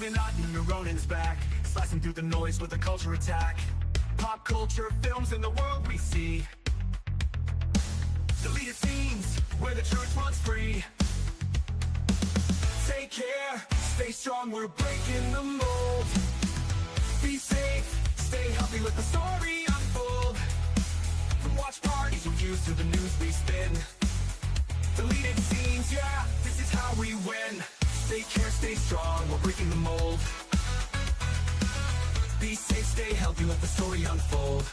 Illuminati, Neuronins back, slicing through the noise with a culture attack. Pop culture, films, and the world we see. Deleted scenes, where the truth runs free. Take care, stay strong, we're breaking the mold. Be safe, stay healthy, let the story unfold. From watch parties, reviews to the news we spin. Deleted scenes, yeah, this is how we win. Take care, stay strong, we're breaking the mold. Be safe, stay healthy, let the story unfold.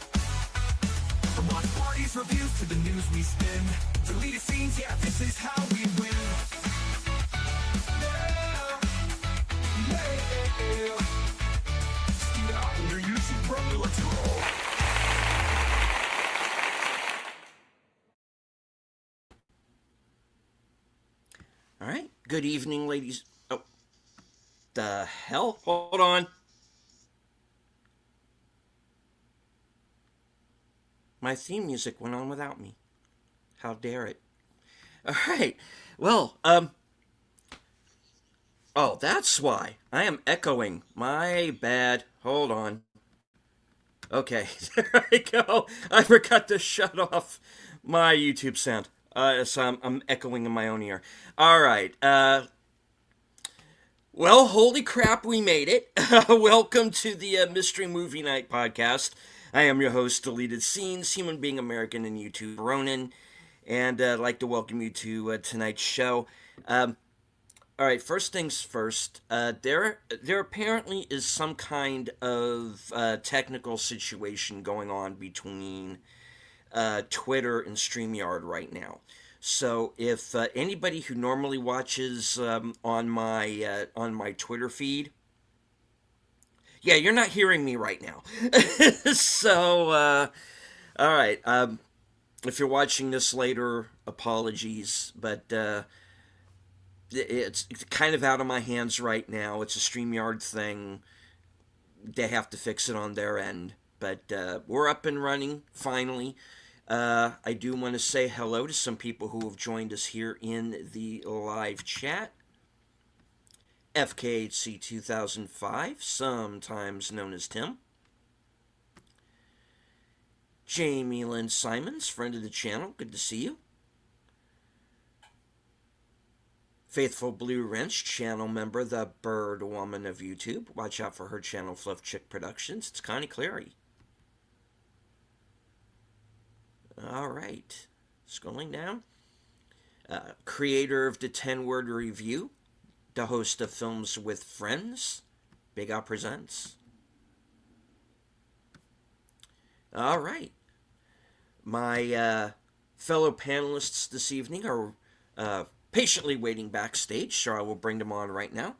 From watch parties, reviews to the news we spin. Deleted scenes, yeah, this is how we win. Your YouTube, bro, let's roll. All right. Good evening, ladies. Oh, the hell? Hold on. My theme music went on without me. How dare it? All right. Well, oh, that's why. I am echoing. My bad. Hold on. Okay, there I go. I forgot to shut off my YouTube sound. So I'm echoing in my own ear. All right. Well, holy crap, we made it. Welcome to the Mystery Movie Night podcast. I am your host, Deleted Scenes, human being American and YouTube Ronan, and I'd like to welcome you to tonight's show. All right, first things first. There apparently is some kind of technical situation going on between Twitter and StreamYard right now. So if anybody who normally watches on my Twitter feed, yeah, you're not hearing me right now. So, all right. If you're watching this later, apologies, but it's kind of out of my hands right now. It's a StreamYard thing. They have to fix it on their end. But we're up and running, finally. I do want to say hello to some people who have joined us here in the live chat. FKHC 2005, sometimes known as Tim. Jamie Lynn Simons, friend of the channel, good to see you. Faithful Blue Wrench, channel member, the Bird Woman of YouTube. Watch out for her channel, Fluff Chick Productions. It's Connie Clary. All right, scrolling down. Creator of the 10-word review, the host of Films with Friends, Big Al Presents. All right. My fellow panelists this evening are patiently waiting backstage, so I will bring them on right now.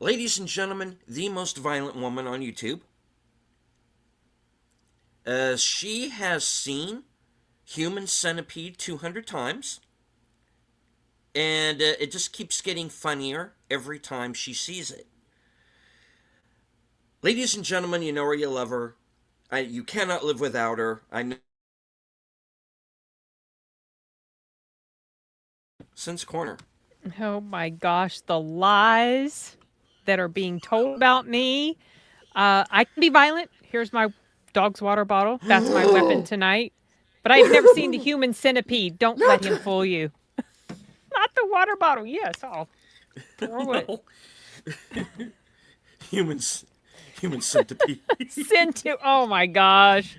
Ladies and gentlemen, the most violent woman on YouTube. She has seen Human Centipede 200 times. And it just keeps getting funnier every time she sees it. Ladies and gentlemen, you know her, you love her. You cannot live without her. I know. Since Corner. Oh my gosh, the lies that are being told about me. I can be violent. Here's my dog's water bottle. That's my weapon tonight. But I've never seen the Human Centipede. Don't let him fool you. Not the water bottle. Yes, I'll throw it. Human Centipede. Oh my gosh.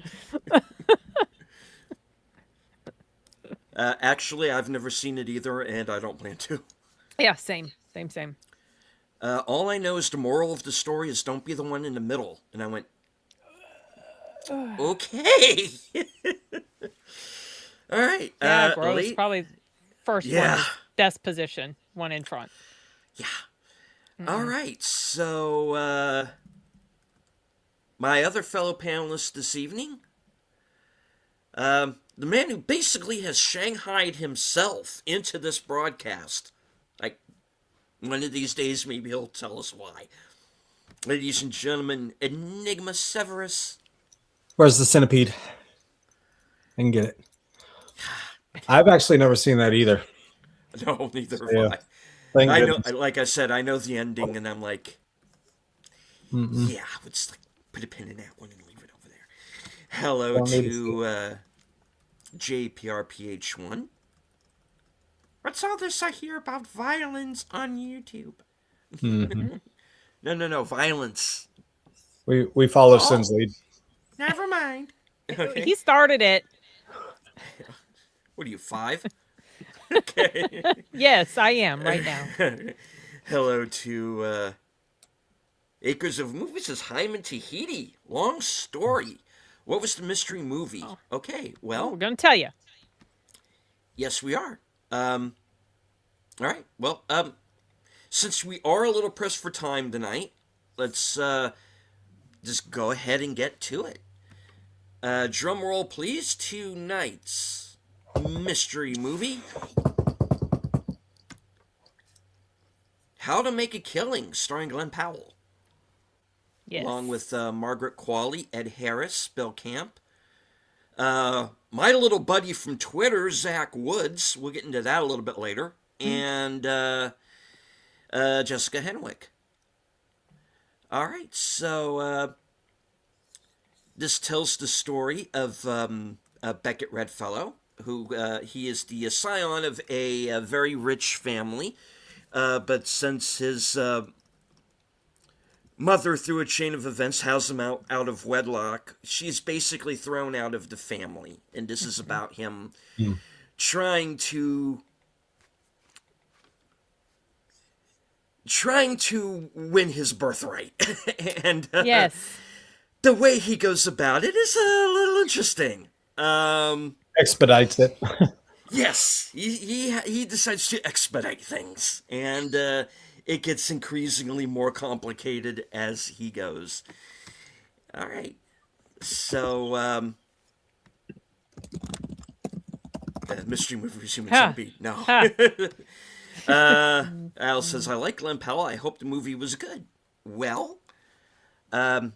Actually, I've never seen it either, and I don't plan to. Yeah, same. All I know is the moral of the story is don't be the one in the middle. And I went, okay. All right. Yeah, gross. Probably first one is desk position, one in front. Yeah. All right. So, my other fellow panelist this evening, the man who basically has shanghaied himself into this broadcast. Like, one of these days, maybe he'll tell us why. Ladies and gentlemen, Enigma Severus. Where's the centipede? I can get it. I've actually never seen that either. No, neither have I. I know, like I said, I know the ending, and I'm like, Yeah, let's like put a pin in that one and leave it over there. Hello Don't need to to JPRPH1. What's all this I hear about violence on YouTube? Mhm. No, violence. We follow Oh. Sin's lead. Never mind. Okay. He started it. What are you, 5? Okay. Yes, I am right now. Hello to Acres of Movies is Hyman Tahiti. Long story. What was the mystery movie? Oh. Okay, Well, we're well, going to tell you. yes, we are. All right. Well, since we are a little pressed for time tonight, let's just go ahead and get to it. Drum roll, please. Tonight's mystery movie: How to Make a Killing, starring Glenn Powell, Yes. along with Margaret Qualley, Ed Harris, Bill Camp. My little buddy from Twitter, Zach Woods. We'll get into that a little bit later. And Jessica Henwick. All right, so this tells the story of Beckett Redfellow, who he is the scion of a very rich family, but since his mother, through a chain of events, has him out of wedlock, she's basically thrown out of the family, and this is about him trying to win his birthright. And Yes. the way he goes about it is a little interesting. Expedites it. Yes, he decides to expedite things, and it gets increasingly more complicated as he goes. All right, so mystery movie human Ha. centipede. No. Ha. Al says, I like Glenn Powell. I hope the movie was good. Well, I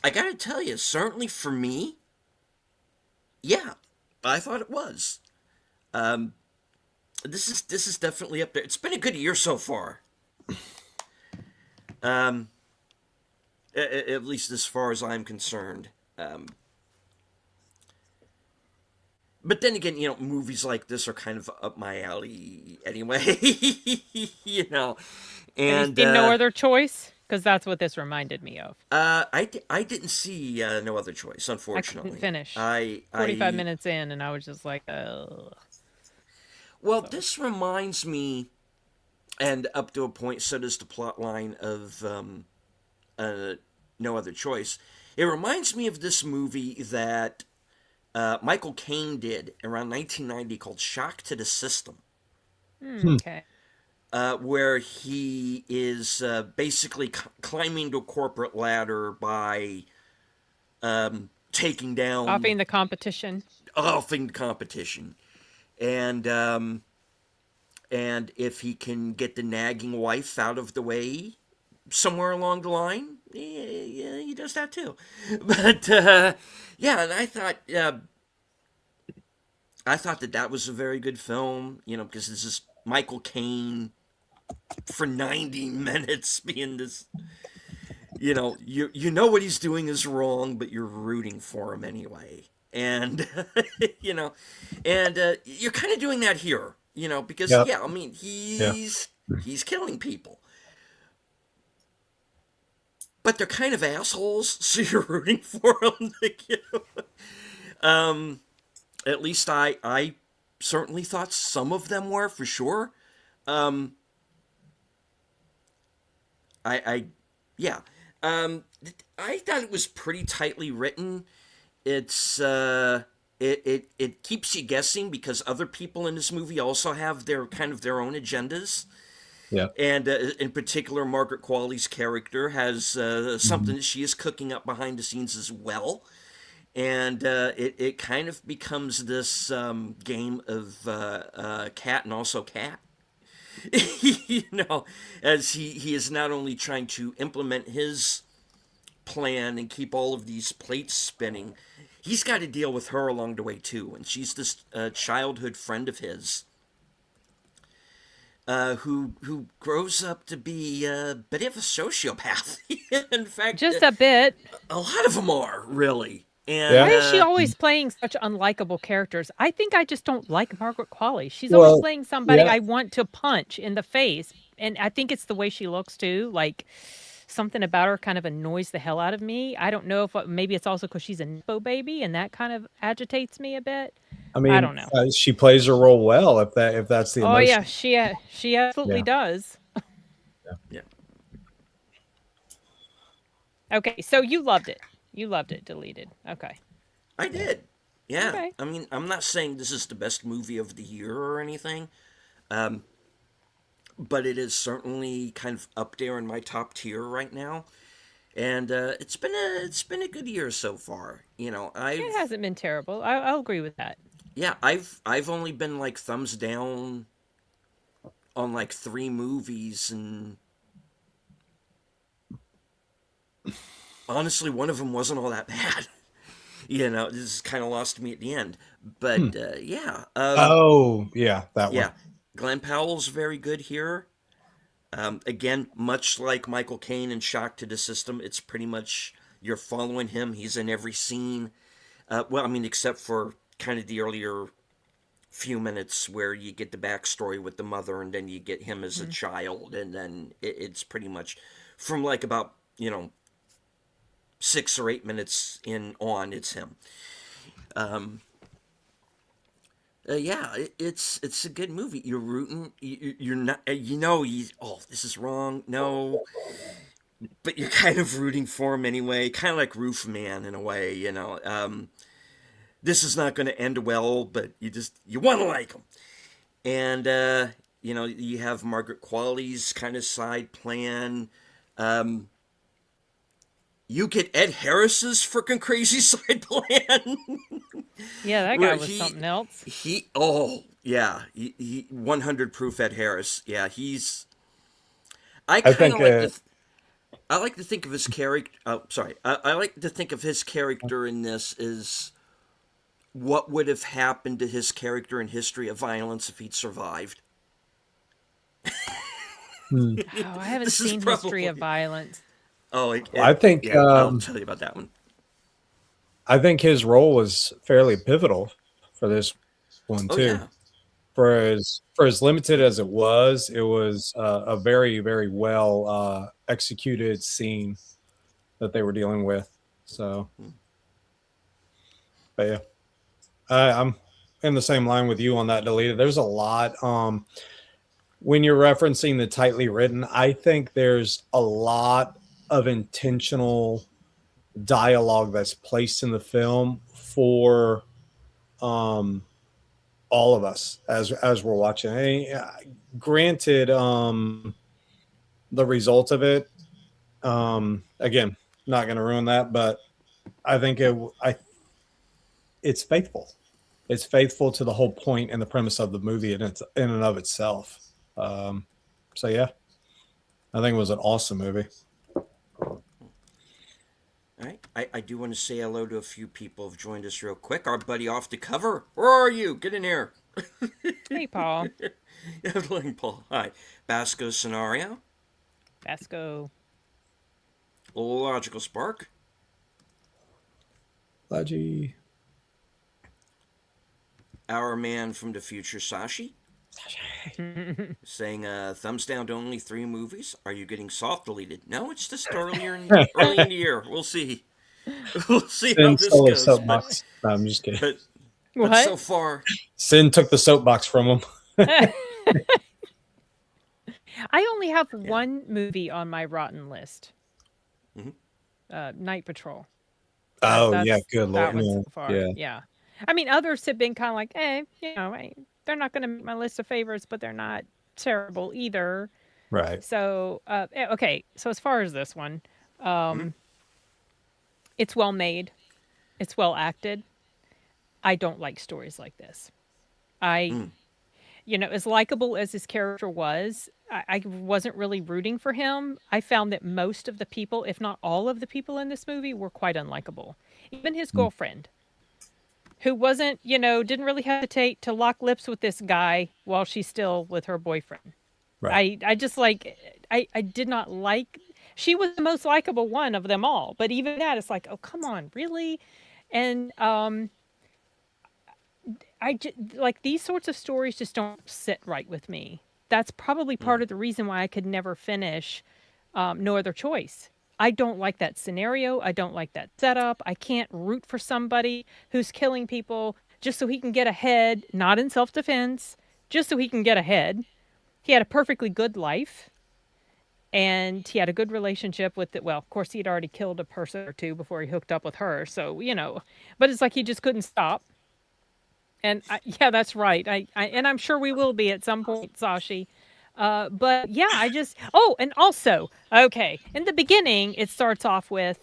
gotta tell you, certainly for me, yeah, I thought it was. This is definitely up there. It's been a good year so far. At least as far as I'm concerned. But then again, movies like this are kind of up my alley anyway. And no other choice? Because that's what this reminded me of. I didn't see No Other Choice, unfortunately. I couldn't finish. I 45 minutes in, and I was just like, ugh. Well, this reminds me, and up to a point, so does the plot line of No Other Choice. It reminds me of this movie that Michael Caine did around 1990 called Shock to the System, Okay. where he is basically climbing the corporate ladder by taking down... Offing the competition. Offing the competition. And if he can get the nagging wife out of the way somewhere along the line, yeah, he does that too. But yeah, and I thought that was a very good film, because this is Michael Caine for 90 minutes being this, you know what he's doing is wrong, but you're rooting for him anyway. And and you're kind of doing that here, because Yep. yeah, I mean he's killing people, but they're kind of assholes, so you're rooting for them. At least I certainly thought some of them were, for sure. I thought it was pretty tightly written. It's it keeps you guessing because other people in this movie also have their own agendas. Yeah. And in particular, Margaret Qualley's character has something that she is cooking up behind the scenes as well. And it kind of becomes this game of cat and also cat. As he is not only trying to implement his plan and keep all of these plates spinning, he's got to deal with her along the way too. And she's this childhood friend of his who grows up to be a bit of a sociopath. In fact, Just a bit. a lot of them are really. And Yeah. Why is she always playing such unlikable characters? I think I just don't like Margaret Qualley. She's always Well, playing somebody yeah. I want to punch in the face. And I think it's the way she looks too. Like something about her kind of annoys the hell out of me. I don't know if maybe it's also because she's a Nepo baby and that kind of agitates me a bit. I I mean, don't know. she plays her role well. If that's the Oh yeah, emotion. she absolutely Yeah. does. yeah, Okay, so you loved it. You loved it. Deleted. Okay. I did. Yeah, Okay. I mean, I'm not saying this is the best movie of the year or anything, but it is certainly kind of up there in my top tier right now. And it's been a good year so far. It hasn't been terrible. I'll agree with that. Yeah, I've only been like thumbs down on like 3 movies, and honestly, one of them wasn't all that bad. This kind of lost me at the end. But yeah, Oh, yeah, that one. yeah, Glenn Powell's very good here. Again, much like Michael Caine in Shock to the System, it's pretty much you're following him. He's in every scene. Well, I mean, except for kind of the earlier few minutes where you get the backstory with the mother, and then you get him as a child, and then it's pretty much from like about 6 or 8 minutes in on, it's him. Yeah, it's a good movie. You're rooting. You're not. This is wrong. No, but you're kind of rooting for him anyway. Kind of like Roof Man in a way. This is not going to end well, but you want to like him. And you have Margaret Qualley's kind of side plan. You get Ed Harris's freaking crazy side plan. Yeah, that Where guy was something else. He 100 proof Ed Harris. Yeah, I I kind think of like to. I like to think of his character. Oh, sorry. I like to think of his character in this as what would have happened to his character in History of Violence if he'd survived. Oh, I haven't This is seen History of probably- Violence. Oh, I think Yeah, I'll tell you about that one. I think his role was fairly pivotal for this one Oh too. yeah. For as limited as it was a very very well executed scene that they were dealing with. So, but yeah, I'm in the same line with you on that. Deleted. There's a lot. When you're referencing the tightly written, I think there's a lot of intentional dialogue that's placed in the film for all of us as we're watching. Granted, the result of it, again, not going to ruin that, but I think it's faithful. It's faithful to the whole point and the premise of the movie in and of itself. So yeah, I think it was an awesome movie. All right. I do want to say hello to a few people who've joined us real quick. Our buddy off the cover. Where are you? Get in here. Hey, Paul. Hello, Paul. Hi. Basco Scenario. Basco. Logical Spark. Laji. Our man from the future, Sashi. Saying thumbs down to only 3 movies. Are you getting soft deleted? No, it's just early in the year. We'll see. We'll see how Sin this stole the goes. soapbox. No, I'm just kidding. But What? so far, Sin took the soapbox from him. I only have one movie on my rotten list. Mhm. Night Patrol. Oh That's yeah, good that lord. one Yeah. so far. Yeah. Yeah. I mean, others have been kind of like, they're not going to make my list of favorites, but they're not terrible either. Right. So, okay. So as far as this one, it's well made. It's well acted. I don't like stories like this. As likable as his character was, I wasn't really rooting for him. I found that most of the people, if not all of the people in this movie, were quite unlikable. Even his girlfriend, who wasn't, didn't really hesitate to lock lips with this guy while she's still with her boyfriend. I just like I did not like. She was the most likable one of them all, but even that, it's like, oh come on, really? And like these sorts of stories just don't sit right with me. That's probably part of the reason why I could never finish No Other Choice. I don't like that scenario. I don't like that setup. I can't root for somebody who's killing people just so he can get ahead, not in self defense, just so he can get ahead. He had a perfectly good life and he had a good relationship with it. Well, of course, he'd already killed a person or two before he hooked up with her. So, but it's like he just couldn't stop. And yeah, that's right. And I'm sure we will be at some point, Sashi. But yeah, oh, and also, okay, in the beginning, it starts off with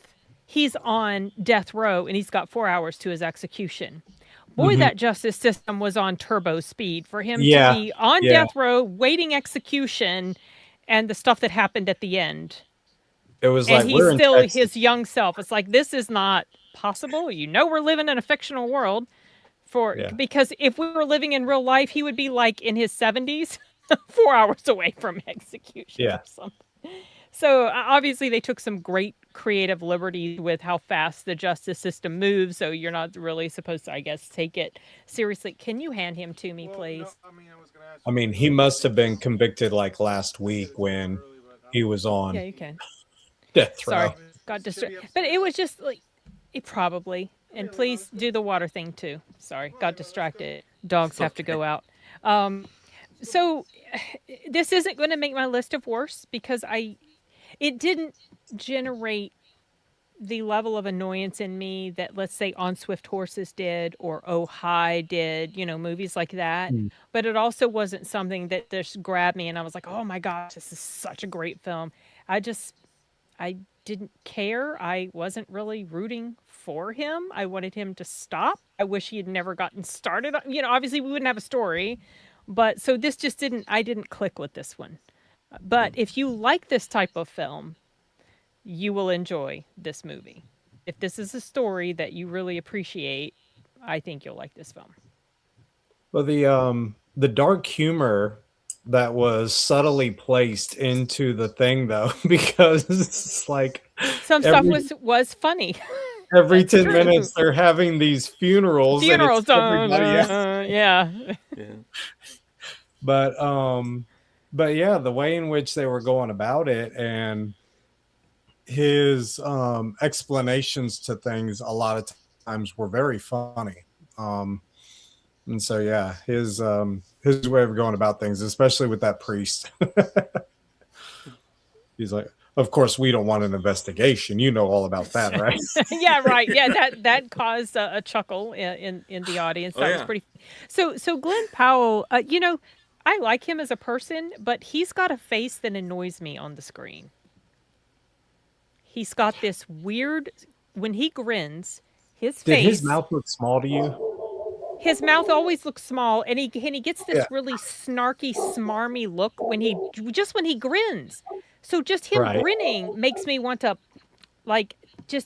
he's on death row and he's got 4 hours to his execution. Boy, that justice system was on turbo speed for him to be on death row, waiting execution, and the stuff that happened at the end. It was and like he's we're in still Texas. his young self. It's like, this is not possible. We're living in a fictional world. Because if we were living in real life, he would be like in his 70s, 4 hours away from execution or something. So obviously they took some great creative liberties with how fast the justice system moves. So you're not really supposed to, I guess, take it seriously. Can you hand him to me, please? I mean, he must have been convicted like last week when he was on Yeah, you can. death row. Sorry, got distracted. But it was just like, it probably. And please do the water thing too. Sorry, got distracted. Dogs have to go out. So this isn't going to make my list of worst because it didn't generate the level of annoyance in me that, let's say, On Swift Horses did or Oh Hi did, movies like that. But it also wasn't something that just grabbed me and I was like, oh my gosh, this is such a great film. I didn't care. I wasn't really rooting for him. I wanted him to stop. I wish he had never gotten started. Obviously we wouldn't have a story, but so this just I didn't click with this one. But if you like this type of film, you will enjoy this movie. If this is a story that you really appreciate, I think you'll like this film. Well, the dark humor that was subtly placed into the thing, though, because it's like some stuff was funny. Every 10 minutes, they're having these funerals. Funerals, and yeah. But yeah, the way in which they were going about it and his explanations to things a lot of times were very funny. And so yeah, his way of going about things, especially with that priest. He's like, of course, we don't want an investigation. You know all about that, right? Yeah, right. Yeah, that caused a chuckle in the audience. That was pretty. So Glenn Powell, I like him as a person, but he's got a face that annoys me on the screen. He's got this weird, when he grins, his face. Did his mouth look small to you? His mouth always looks small, and he gets this really snarky, smarmy look when he grins. So just him grinning makes me want to,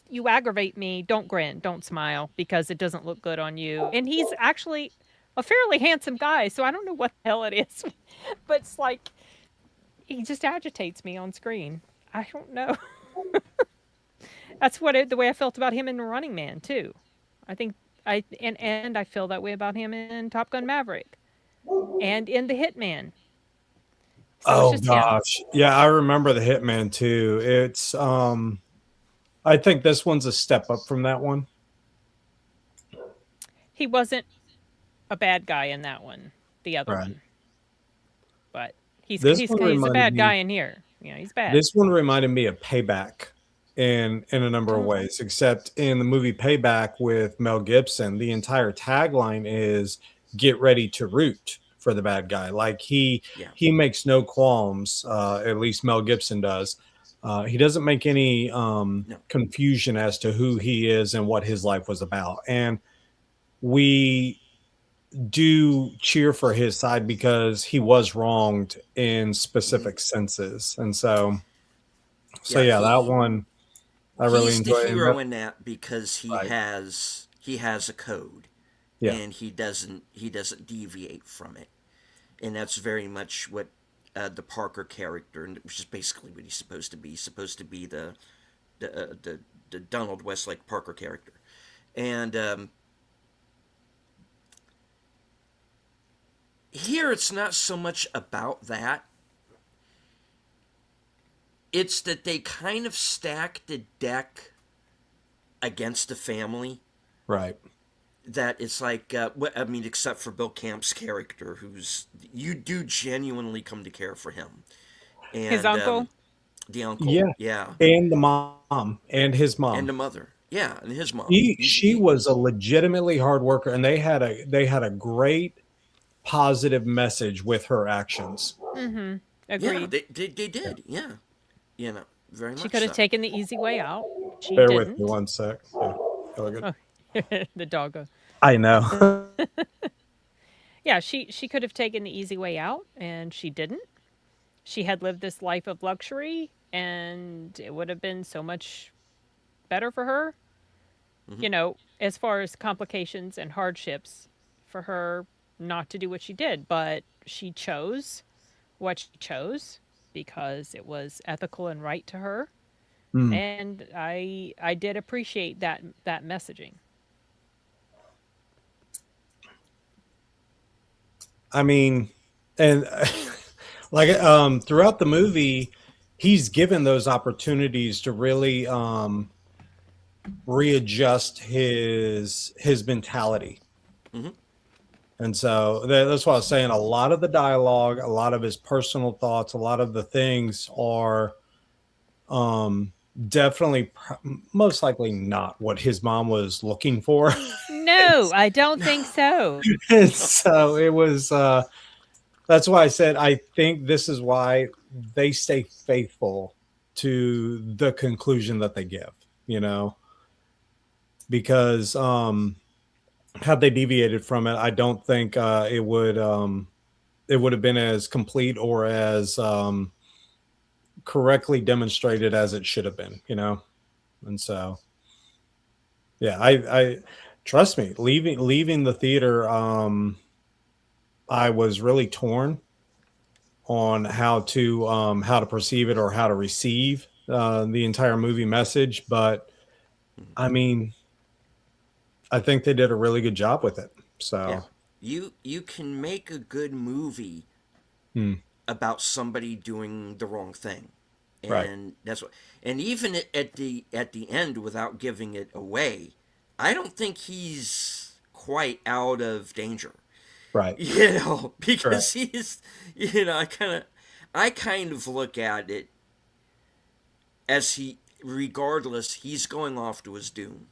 you aggravate me. Don't grin, don't smile, because it doesn't look good on you. And he's actually a fairly handsome guy, so I don't know what the hell it is, but it's like he just agitates me on screen. I don't know. That's the way I felt about him in Running Man too. I think I feel that way about him in Top Gun Maverick and in The Hitman. So gosh. Yeah, I remember The Hitman too. It's I think this one's a step up from that one. He wasn't a bad guy in that one, the other one. But he's a bad guy in here. Yeah, he's bad. This one reminded me of Payback in a number of ways, except in the movie Payback with Mel Gibson, the entire tagline is get ready to root for the bad guy. Like he makes no qualms, at least Mel Gibson does. He doesn't make any confusion as to who he is and what his life was about. And we do cheer for his side because he was wronged in specific senses. And so that one I really enjoy. He's the hero in that because he has a code, and he doesn't deviate from it, and that's very much what the Parker character, and which is basically what he's supposed to be. He's supposed to be the Donald Westlake Parker character, and here it's not so much about that. It's that they kind of stack the deck against the family. Right. That it's like, I mean, except for Bill Camp's character, who's you do genuinely come to care for him, and His uncle. the uncle, Yeah. yeah, And the mom and his mom. and the mother, yeah, and his mom. She was a legitimately hard worker, and they had a great positive message with her actions. Mm-hmm. yeah, Agreed. they did, yeah, very much. She could have so. taken the easy way out. She Bear didn't. with me one sec. Yeah. Go good. Oh, the doggo. I know. Yeah, she could have taken the easy way out, and she didn't. She had lived this life of luxury, and it would have been so much better for her. You know, as far as complications and hardships, for her not to do what she did, but she chose what she chose because it was ethical and right to her. Mm. And I did appreciate that messaging. I mean, and like throughout the movie, he's given those opportunities to really readjust his mentality. Mm-hmm. And so that's what I was saying. A lot of the dialogue, a lot of his personal thoughts, a lot of the things are definitely most likely not what his mom was looking for. No, I don't think so. And so it was that's why I said I think this is why they stay faithful to the conclusion that they give, you know, because had they deviated from it, I don't think it would have been as complete or as correctly demonstrated as it should have been, you know. And so yeah, I trust me, leaving the theater, I was really torn on how to perceive it or how to receive the entire movie message. But I mean, I think they did a really good job with it. So yeah. You can make a good movie about somebody doing the wrong thing, and Right. that's what. And even at the end, without giving it away, I don't think he's quite out of danger. Right. You know, because Correct. he's, I kind of look at it as regardless, he's going off to his doom.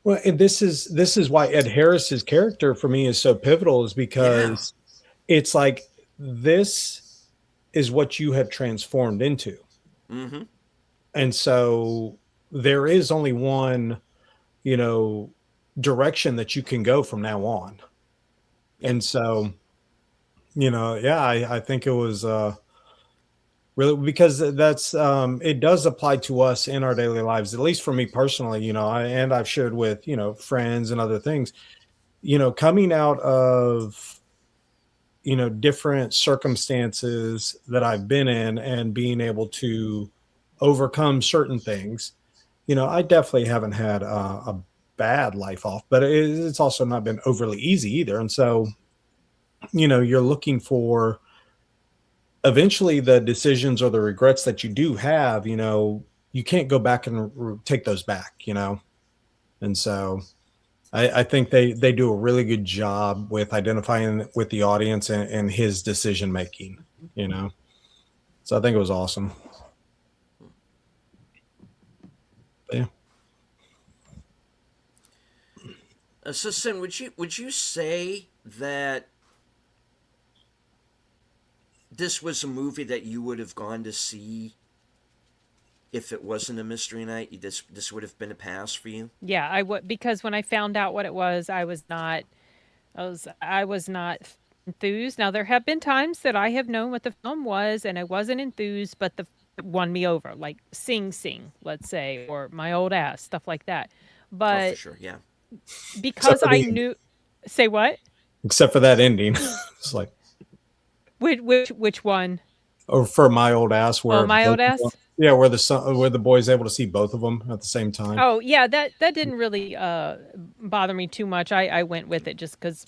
Well, and this is why Ed Harris's character for me is so pivotal, is because it's like this is what you have transformed into. Mm-hmm. And so there is only one, you know, direction that you can go from now on. And so, you know, yeah, I think it was really, because that's it does apply to us in our daily lives, at least for me personally, you know, I've shared with, you know, friends and other things, you know, coming out of, you know, different circumstances that I've been in and being able to overcome certain things. You know, I definitely haven't had a bad life off, but it's also not been overly easy either. And so, you know, you're looking for eventually the decisions or the regrets that you do have, you know, you can't go back and take those back, you know? And so I think they do a really good job with identifying with the audience and his decision making, you know? So I think it was awesome. But yeah. So, Sin, would you say that this was a movie that you would have gone to see if it wasn't a Mystery Night? This would have been a pass for you? Yeah, I would, because when I found out what it was, I was not enthused. Now there have been times that I have known what the film was and I wasn't enthused, but the it won me over, like Sing Sing, let's say, or My Old Ass, stuff like that. Oh, for But sure, yeah. because for I the knew, say what? Except for that ending. It's like, Which one? Or for My Old Ass, where My Old both of Ass? them- yeah, where the boy's able to see both of them at the same time. Oh yeah, that didn't really bother me too much. I went with it just because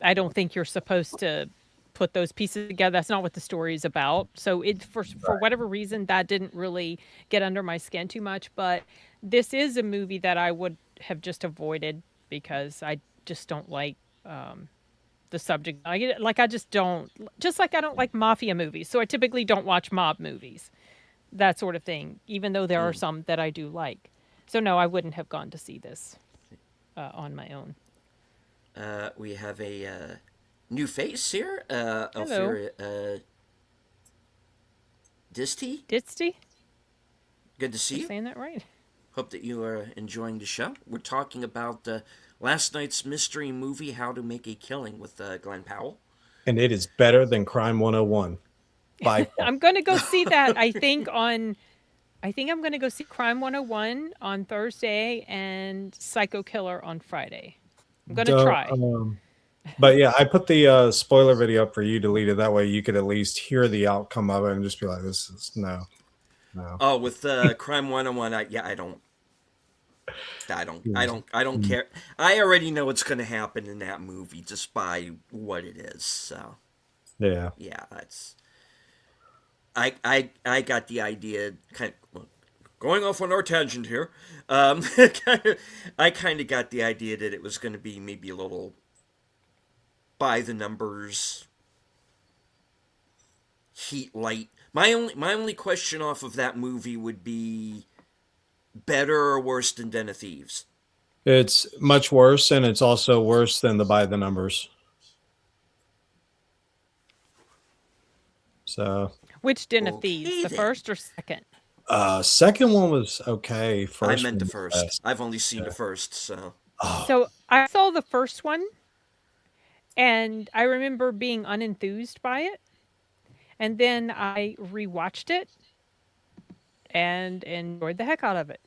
I don't think you're supposed to put those pieces together. That's not what the story is about. So it for whatever reason that didn't really get under my skin too much. But this is a movie that I would have just avoided because I just don't like the subject. I just don't, just like I don't like mafia movies. So I typically don't watch mob movies, that sort of thing. Even though there are some that I do like. So no, I wouldn't have gone to see this on my own. We have a new face here. Hello. Alfira Disty. Ditsty? Good to see you. Saying that right? Hope that you are enjoying the show. We're talking about last night's mystery movie, How to Make a Killing, with Glenn Powell. And it is better than Crime 101. By far. I'm going to go see that. I think I'm going to go see Crime 101 on Thursday and Psycho Killer on Friday. I'm going to try. But yeah, I put the spoiler video up for you deleted. That way you could at least hear the outcome of it and just be like, this is no. Oh, with Crime 101, I don't care. I already know what's going to happen in that movie just by what it is. So yeah, that's. I got the idea, going off on our tangent here. I kind of got the idea that it was going to be maybe a little by the numbers, heat light. My only question off of that movie would be better or worse than Den of Thieves. it's much worse, and it's also worse than the By the Numbers. So. Which Den of Thieves? The then. first or second? Second one was okay. First I meant the one was first. best. I've only seen the first, so. So I saw the first one, and I remember being unenthused by it. And then I rewatched it and enjoyed the heck out of it.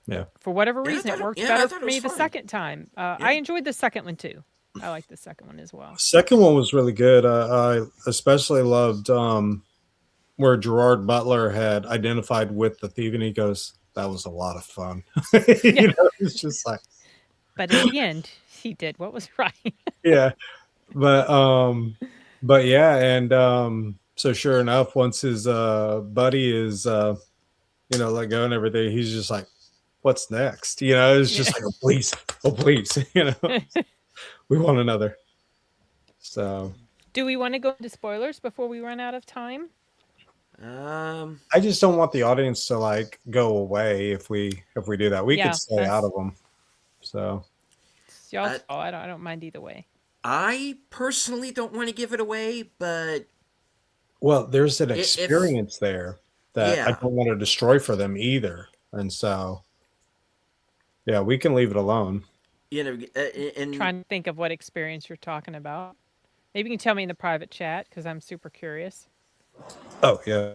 Yeah. For whatever Yeah, I reason, thought it worked I better thought for it was me the fun. second time. I enjoyed the second one too. I like the second one as well. Second one was really good. I especially loved where Gerard Butler had identified with the thief, and he goes, "That was a lot of fun." You know, it's just like, But in the end, he did what was right. yeah, but yeah, and so sure enough, once his buddy is let go and everything, he's just like, "What's next?" You know, it's just like, "Oh please, you know, we want another." So, Do we want to go into spoilers before we run out of time? I just don't want the audience to like go away if we do that. We Yeah, could stay out of them. So It's y'all's fault. I don't mind either way. I personally don't want to give it away, but well, there's an If- experience there that I Yeah. don't want to destroy for them either. And so, yeah, we can leave it alone. and Trying to think of what experience you're talking about. Maybe you can tell me in the private chat because I'm super curious. Oh yeah.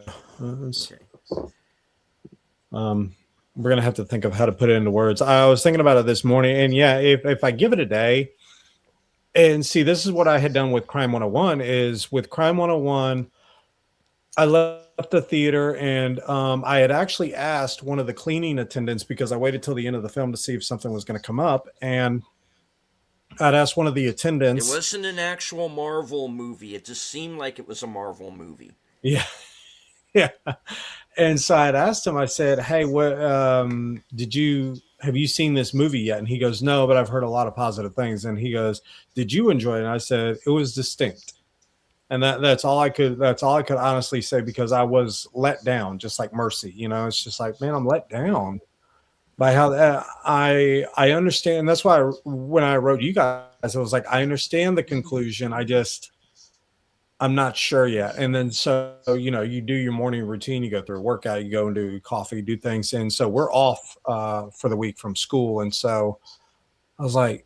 We're gonna have to think of how to put it into words. I was thinking about it this morning, and yeah, if I give it a day, and see, this is what I had done with Crime 101. Is with Crime 101, I left the theater, and I had actually asked one of the cleaning attendants because I waited till the end of the film to see if something was going to come up, and I'd asked one of the it attendants. wasn't an actual Marvel movie. It just seemed like it was a Marvel movie. Yeah. Yeah. And so I'd asked him, I said, "Hey, what have you seen this movie yet?" And he goes, "No, but I've heard a lot of positive things." And he goes, "Did you enjoy it?" And I said, "It was distinct." And that's all I could honestly say, because I was let down, just like Mercy. You know, it's just like, man, I'm let down by how I understand. That's why when I wrote you guys, I was like, I understand the conclusion. I'm not sure yet. And then so, you do your morning routine, you go through a workout, you go and do coffee, do things. And so we're off for the week from school. And so I was like,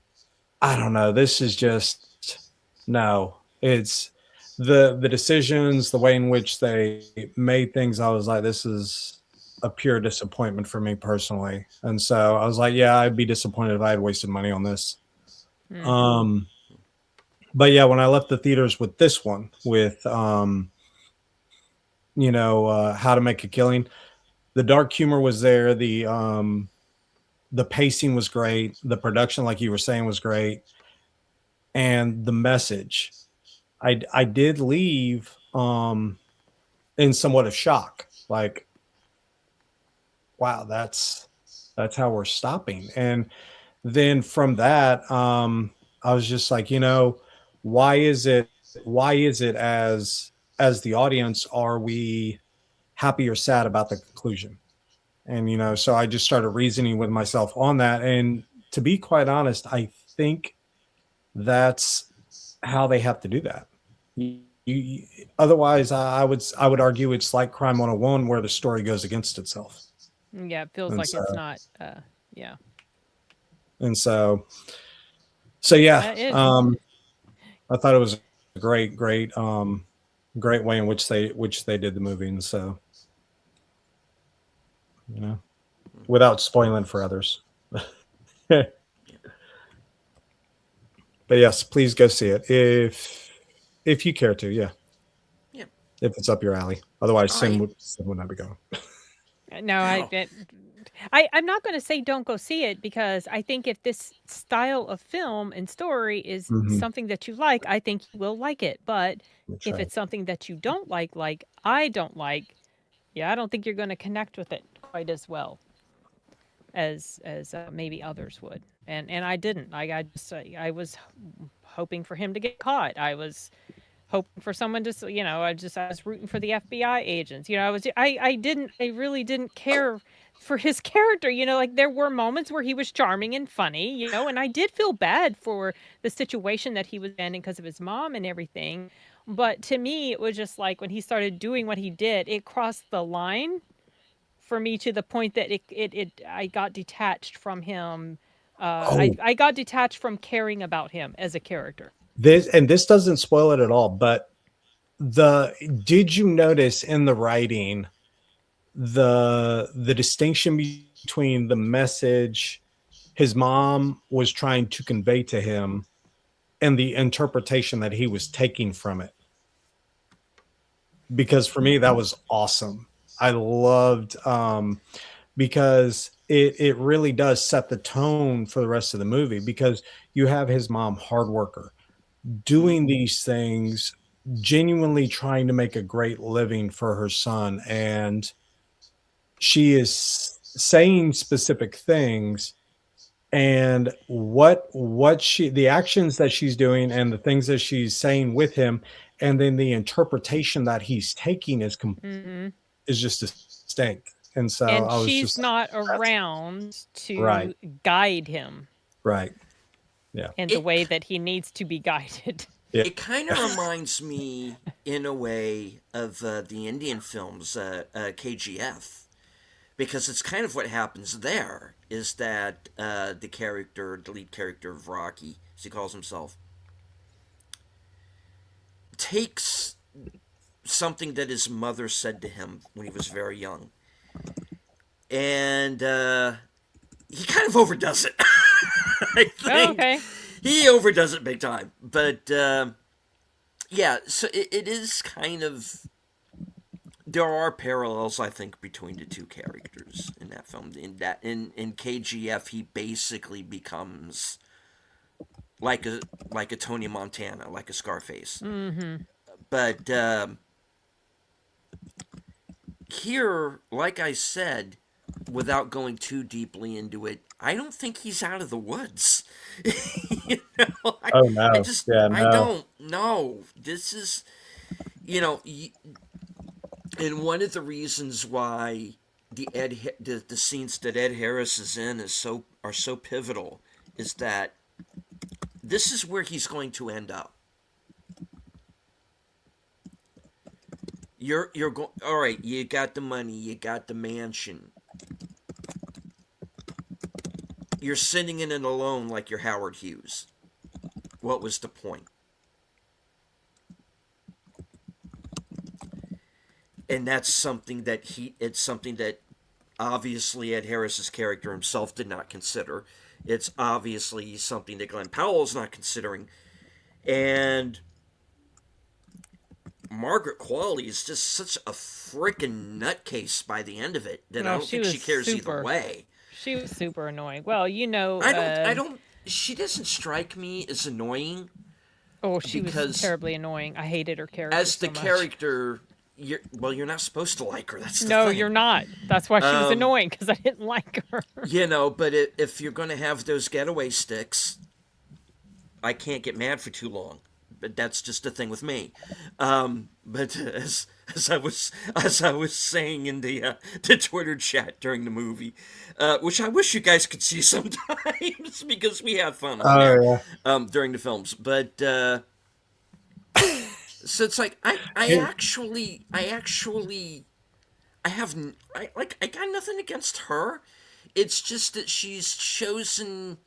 I don't know. This is just, no, it's the decisions, the way in which they made things. I was like, this is a pure disappointment for me personally. And so I was like, yeah, I'd be disappointed if I had wasted money on this. but yeah, when I left the theaters with this one, with How to Make a Killing, the dark humor was there. The pacing was great. The production, like you were saying, was great, and the message. I did leave in somewhat of shock, like, wow, that's how we're stopping. And then from that, I was just like, why is it as the audience, are we happy or sad about the conclusion? And so I just started reasoning with myself on that. And to be quite honest, I think that's how they have to do that. Otherwise, I would argue it's like Crime 101, where the story goes against itself. Yeah, it feels And like so, it's not. Yeah. and so yeah, It, I thought it was a great way in which they did the movie. And so, without spoiling for others. But yes, please go see it if you care to. Yeah. Yeah. If it's up your alley. Otherwise, Sin I- would not be going. no, No. I'm not going to say don't go see it, because I think if this style of film and story is Mhm. something that you like, I think you will like it. But That's if right. it's something that you don't like I don't like, yeah, I don't think you're going to connect with it quite as well as maybe others would. And I didn't. I was hoping for him to get caught. I was hoping for someone to, I was rooting for the FBI agents. I really didn't care for his character. Like, there were moments where he was charming and funny, and I did feel bad for the situation that he was in because of his mom and everything. But to me, it was just like when he started doing what he did, it crossed the line for me to the point that I got detached from him. I got detached from caring about him as a character. This doesn't spoil it at all, but did you notice in the writing the distinction between the message his mom was trying to convey to him and the interpretation that he was taking from it? Because for me, that was awesome. I loved because it really does set the tone for the rest of the movie, because you have his mom, hard worker, doing these things, genuinely trying to make a great living for her son, and she is saying specific things, and the actions that she's doing and the things that she's saying with him, and then the interpretation that he's taking is just distinct. And so And I was she's just not around to Right. guide him right. Yeah. in the way that he needs to be guided. It kind of reminds me, in a way, of the Indian films, KGF, because it's kind of what happens there, is that the lead character of Rocky, as he calls himself, takes something that his mother said to him when he was very young, and he kind of overdoes it. I think. Oh, okay. He overdoes it big time. But yeah, so it is kind of, there are parallels, I think, between the two characters in that film. In KGF, he basically becomes like a Tony Montana, like a Scarface. Mm-hmm. But here, like I said, without going too deeply into it, I don't think he's out of the woods. Oh, no. I just, Yeah, I no. don't know. This is, and one of the reasons why the scenes that Ed Harris is in are so pivotal is that this is where he's going to end up. You're going, all right, you got the money, you got the mansion. You're sitting in it alone like you're Howard Hughes. What was the point? And that's something it's something that obviously Ed Harris's character himself did not consider. It's obviously something that Glenn Powell's not considering. And Margaret Qualley is just such a freaking nutcase by the end of it that I No, don't she think she was cares either super. way. She was super annoying. Well, I don't. She doesn't strike me as annoying oh, she was because terribly annoying. I hated her character as the so much. character, you're not supposed to like her. That's the No, thing. you're not. That's why she was Um, annoying because I didn't like her. But if you're going to have those getaway sticks, I can't get mad for too long. But that's just a thing with me. But as I was saying in the Twitter chat during the movie, which I wish you guys could see sometimes because we have fun on there Oh during the films. But so it's like yeah. I got nothing against her. It's just that she's chosen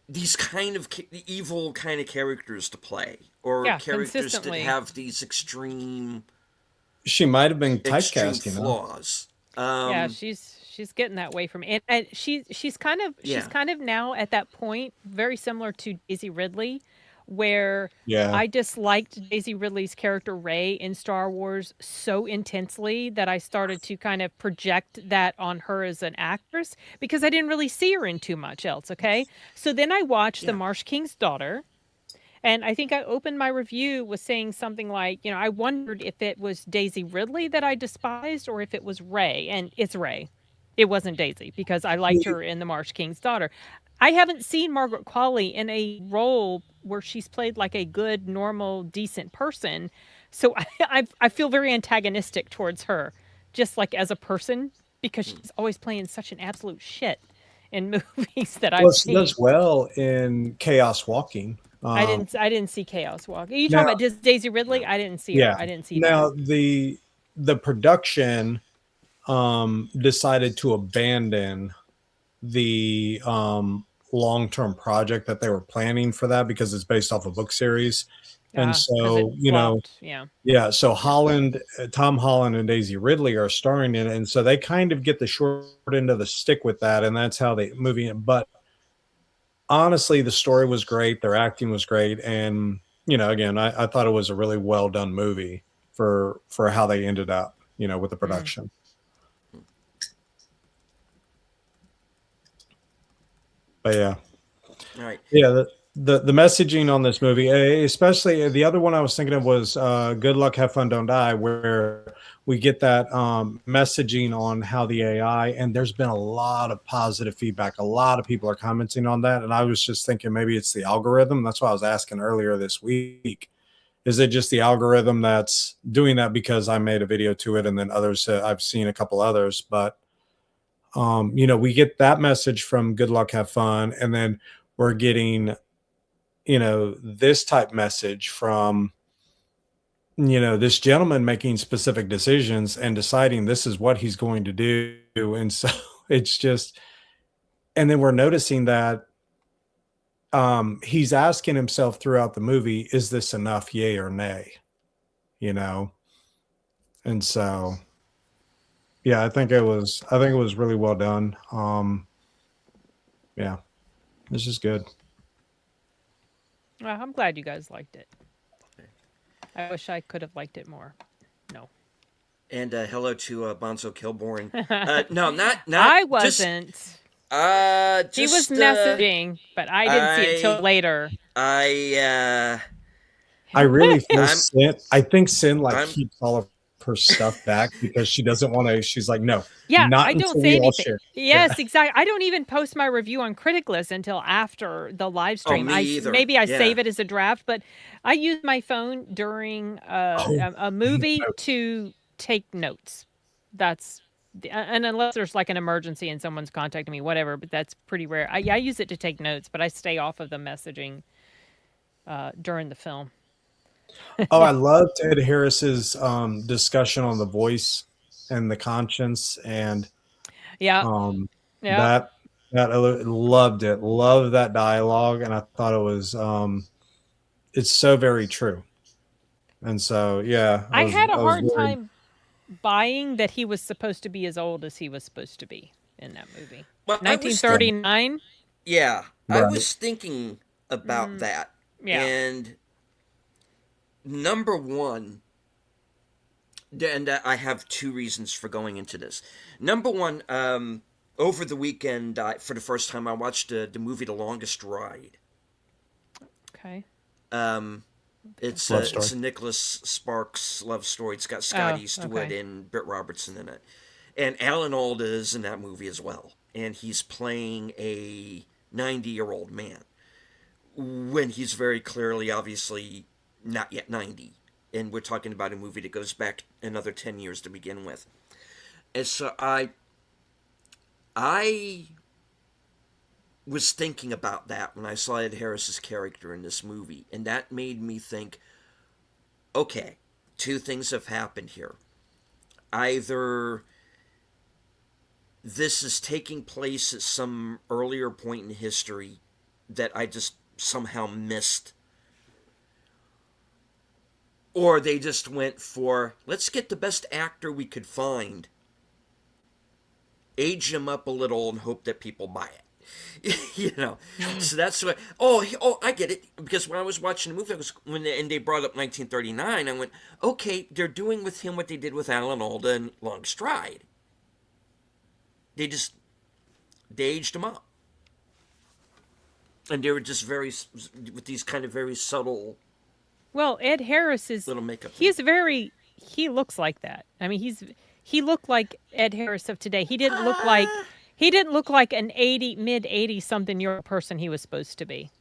these kind of evil kind of characters to play, or Yeah, characters that consistently. have these extreme She might have been extreme typecast, you know. flaws. Yeah, she's getting that way from it, and she's kind of Yeah. now at that point very similar to Daisy Ridley, where Yeah. I disliked Daisy Ridley's character Rey in Star Wars so intensely that I started to kind of project that on her as an actress because I didn't really see her in too much else. Okay, so then I watched The Yeah. Marsh King's Daughter. And I think I opened my review with saying something like, I wondered if it was Daisy Ridley that I despised or if it was Rey. And it's Rey. It wasn't Daisy because I liked her in The Marsh King's Daughter. I haven't seen Margaret Qualley in a role where she's played like a good, normal, decent person. So I feel very antagonistic towards her, just like as a person, because she's always playing such an absolute shit in movies that I've Well, she seen. does well in Chaos Walking. I didn't see Chaos Walk. Are you now- talking about just Daisy Ridley? I didn't see Yeah. her. I didn't see Now that. the production decided to abandon the long-term project that they were planning for that because it's based off a book series. Ah, And 'cause so, it flopped. Yeah. yeah, so Tom Holland and Daisy Ridley are starring in it, and so they kind of get the short end of the stick with that, and that's how they moving it. But honestly, the story was great, their acting was great, and again, I thought it was a really well done movie for how they ended up, with the production. But yeah. All right. Yeah, the messaging on this movie, especially the other one I was thinking of was Good Luck, Have Fun, Don't Die, where we get that messaging on how the AI, and there's been a lot of positive feedback. A lot of people are commenting on that, and I was just thinking maybe it's the algorithm. That's why I was asking earlier this week. Is it just the algorithm that's doing that because I made a video to it, and then others, I've seen a couple others, but we get that message from Good Luck, Have Fun, and then we're getting this type message from this gentleman making specific decisions and deciding this is what he's going to do. And so it's just, and then we're noticing that he's asking himself throughout the movie, is this enough, yay or nay? And so yeah, I think it was really well done. Yeah, it's just good. Well, I'm glad you guys liked it. I wish I could have liked it more. No. And hello to Bonzo Kilborn. No, not. I wasn't. He was Just, messaging, but I didn't see it till later. I really feel I'm- I think Sin I'm- keeps all of her stuff back because she doesn't want to. She's like, no, Yeah, not I don't until say we all anything. share. Yes, exactly. I don't even post my review on Criticlist until after the live stream. me either. Maybe I Yeah. save it as a draft, but I use my phone during a movie to take notes. And unless there's like an emergency and someone's contacting me, whatever, but that's pretty rare. I use it to take notes, but I stay off of the messaging during the film. Oh, I loved Ed Harris's discussion on The Voice and the conscience, and Yeah. that I loved it. Loved that dialogue, and I thought it was it's so very true. And so yeah, I had a was hard worried. time buying that he was supposed to be as old as he was supposed to be in that movie. Well, I was- 1939. Yeah, I Right. was thinking about that. Yeah. And number one, and I have two reasons for going into this. Number one, over the weekend, for the first time, I watched the movie The Longest Ride. Okay. Um, Love story. it's a Nicholas Sparks love story. It's got Scott Oh, Eastwood okay. and Britt Robertson in it, and Alan Alda is in that movie as well, and he's playing a 90-year-old man when he's very clearly, obviously, not yet 90. And we're talking about a movie that goes back another 10 years to begin with. And so I was thinking about that when I saw Ed Harris's character in this movie, and that made me think, okay, two things have happened here. Either this is taking place at some earlier point in history that I just somehow missed, or they just went for, let's get the best actor we could find, age him up a little, and hope that people buy it. You know, so that's what. Oh, I get it. Because when I was watching the movie, and they brought up 1939, I went, okay, they're doing with him what they did with Alan Alda and Long Stride. They aged him up, and they were just with these kind of very subtle Well, Ed Harris is little makeup. he looks like that. I mean, he looked like Ed Harris of today. He didn't look like an mid 80 something year old person he was supposed to be.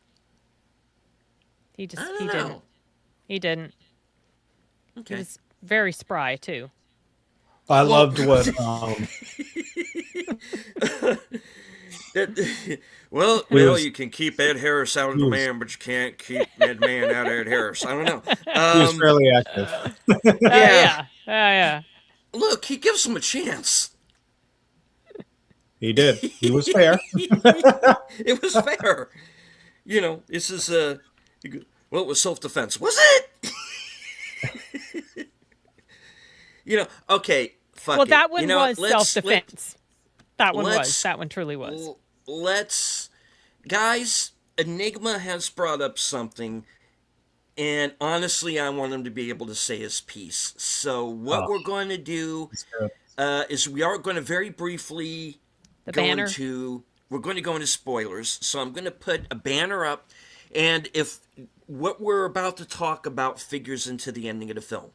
He didn't. didn't. He didn't. Okay. He was very spry too. I loved what well, was- you can keep Ed Harris out of the man, but you can't keep Ed Man out of Ed Harris. I don't know. he was fairly active. Yeah. Yeah. Look, he gives him a chance. He did. He was fair. It was fair. You know, this is well, it was self-defense, was it? You know, okay, fuck Well, it. that one You know, was self-defense. That one let's- was. That one truly was. Guys, Enigma has brought up something, and honestly, I want him to be able to say his piece. So what we're going to do is we are going to very briefly The banner. we're going to go into spoilers. So I'm going to put a banner up, and if what we're about to talk about figures into the ending of the film.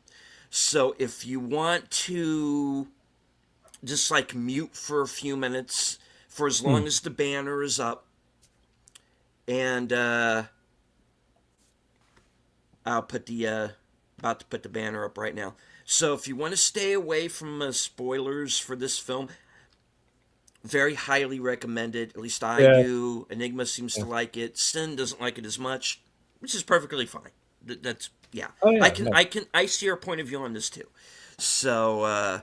So if you want to just like mute for a few minutes for as long as the banner is up, and I'll put about to put the banner up right now. So if you want to stay away from spoilers for this film, very highly recommended. At least I do. Enigma seems to like it. Sin doesn't like it as much, which is perfectly fine. That's yeah. Oh, yeah, I see your point of view on this too. So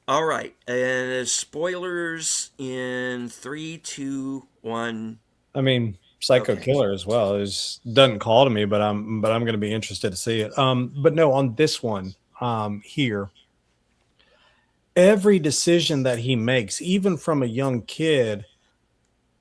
all right, and spoilers in 3, 2, 1. I mean, Psycho Okay. Killer as well doesn't call to me, but I'm going to be interested to see it. But no, on this one here, every decision that he makes, even from a young kid,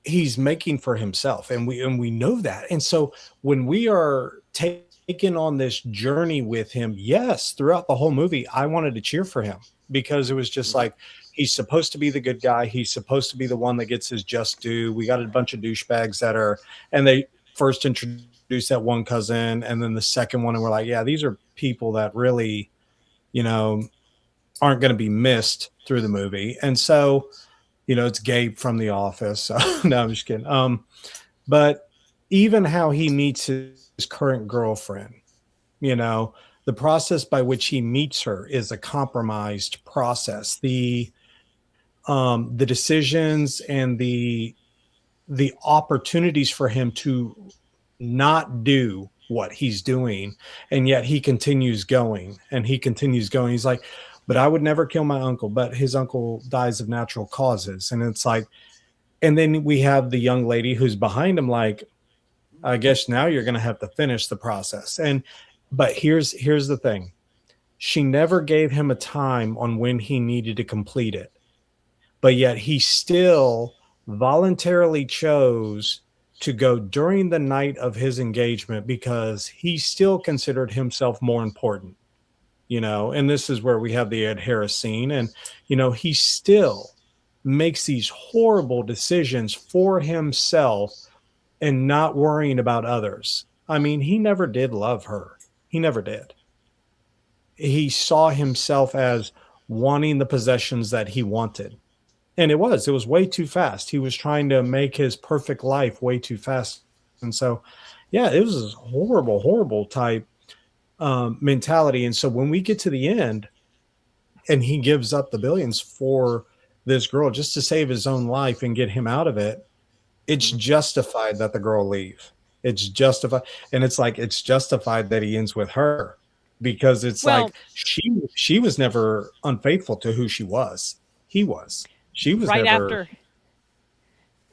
he's making for himself, and we know that. And so when we are taken on this journey with him, yes, throughout the whole movie, I wanted to cheer for him because it was just like, he's supposed to be the good guy. He's supposed to be the one that gets his just due. We got a bunch of douchebags and they first introduced that one cousin and then the second one. And we're like, yeah, these are people that really, aren't going to be missed through the movie. And so, it's Gabe from The Office. So, no, I'm just kidding. But even how he meets his current girlfriend, the process by which he meets her is a compromised process. The decisions and the opportunities for him to not do what he's doing, and yet he continues going and he continues going. He's like, but I would never kill my uncle, but his uncle dies of natural causes. And it's like, and then we have the young lady who's behind him, like, I guess now you're going to have to finish the process. But here's the thing. She never gave him a time on when he needed to complete it. But yet he still voluntarily chose to go during the night of his engagement because he still considered himself more important, and this is where we have the Ed Harris scene. And, he still makes these horrible decisions for himself and not worrying about others. I mean, he never did love her. He never did. He saw himself as wanting the possessions that he wanted. And it was way too fast. He was trying to make his perfect life way too fast. And so, yeah, it was this horrible, horrible type mentality. And so when we get to the end and he gives up the billions for this girl just to save his own life and get him out of it, it's justified that the girl leave. It's justified. And it's justified that he ends with her, because it's like she was never unfaithful to who she was. He was. She was right never.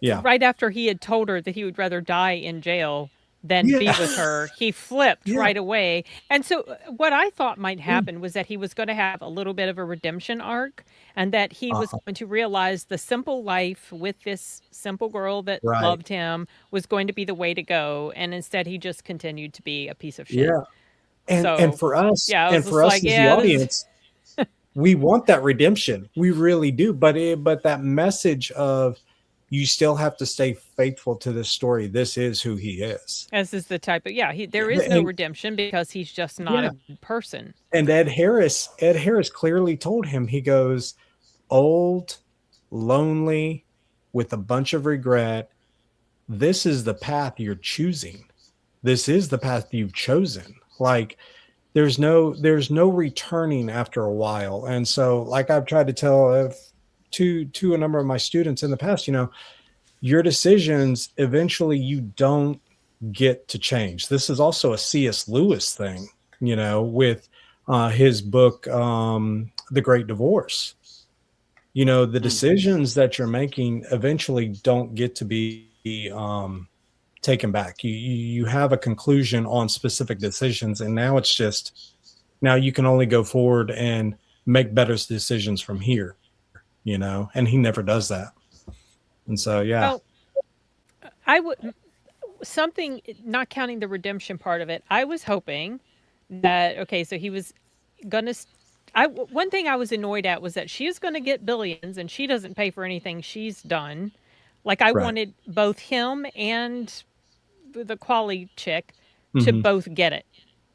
Right after he had told her that he would rather die in jail than be with her, he flipped right away. And so what I thought might happen was that he was going to have a little bit of a redemption arc, and that he was going to realize the simple life with this simple girl that loved him was going to be the way to go. And instead he just continued to be a piece of shit. Yeah. And for us, as the audience, we want that redemption. We really do. But that message of, you still have to stay faithful to this story. This is who he is. This is the type of, there is no redemption because he's just not a person. And Ed Harris clearly told him, he goes, old, lonely, with a bunch of regret. This is the path you're choosing. This is the path you've chosen. Like, there's no returning after a while. And so, like I've tried to tell to a number of my students in the past, your decisions, eventually you don't get to change. This is also a C.S. Lewis thing, with his book, The Great Divorce. The decisions that you're making eventually don't get to be taken back. You have a conclusion on specific decisions, and now you can only go forward and make better decisions from here. And he never does that. And so, Well, I would, something, not counting the redemption part of it, I was hoping that, so he was going to, one thing I was annoyed at was that she's going to get billions and she doesn't pay for anything she's done. Like, I wanted both him and the Quali chick to both get it.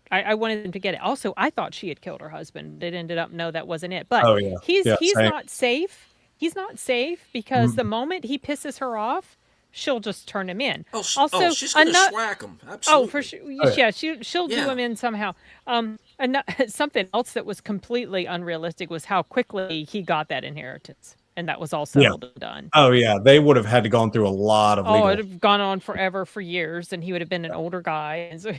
I wanted them to get it. Also, I thought she had killed her husband. It ended up, no, that wasn't it. But he's not safe. He's not safe because the moment he pisses her off, she'll just turn him in. Also, she's going to schwack him. Absolutely. Oh, for sure. Yeah, she'll do him in somehow. Something else that was completely unrealistic was how quickly he got that inheritance. And that was all settled and done. Oh, yeah. They would have had to gone through a lot of legal. Oh, it would have gone on forever, for years, and he would have been an older guy. And so,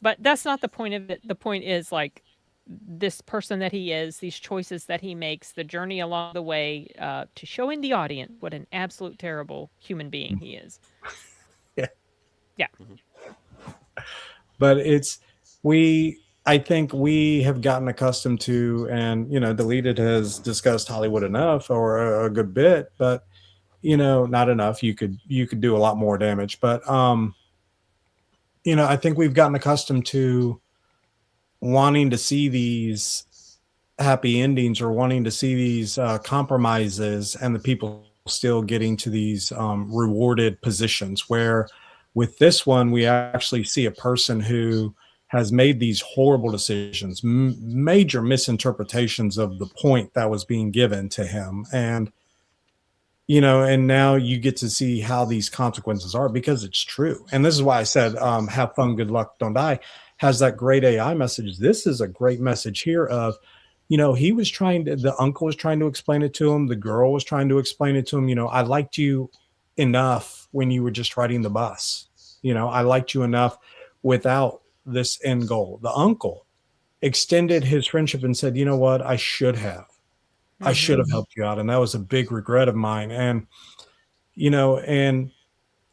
but that's not the point of it. The point is, like, this person that he is, these choices that he makes, the journey along the way, to showing the audience what an absolute terrible human being he is. Yeah. But I think we have gotten accustomed to, and, Deleted has discussed Hollywood enough, or a good bit, but, not enough. You could do a lot more damage. But, I think we've gotten accustomed to wanting to see these happy endings, or wanting to see these compromises, and the people still getting to these rewarded positions, where with this one, we actually see a person who has made these horrible decisions, major misinterpretations of the point that was being given to him. And, and now you get to see how these consequences are, because it's true. And this is why I said, have fun, good luck, don't die, has that great AI message. This is a great message here of, the uncle was trying to explain it to him. The girl was trying to explain it to him. I liked you enough when you were just riding the bus. I liked you enough without this end goal. The uncle extended his friendship and said, you know what, I should have helped you out. And that was a big regret of mine. And, and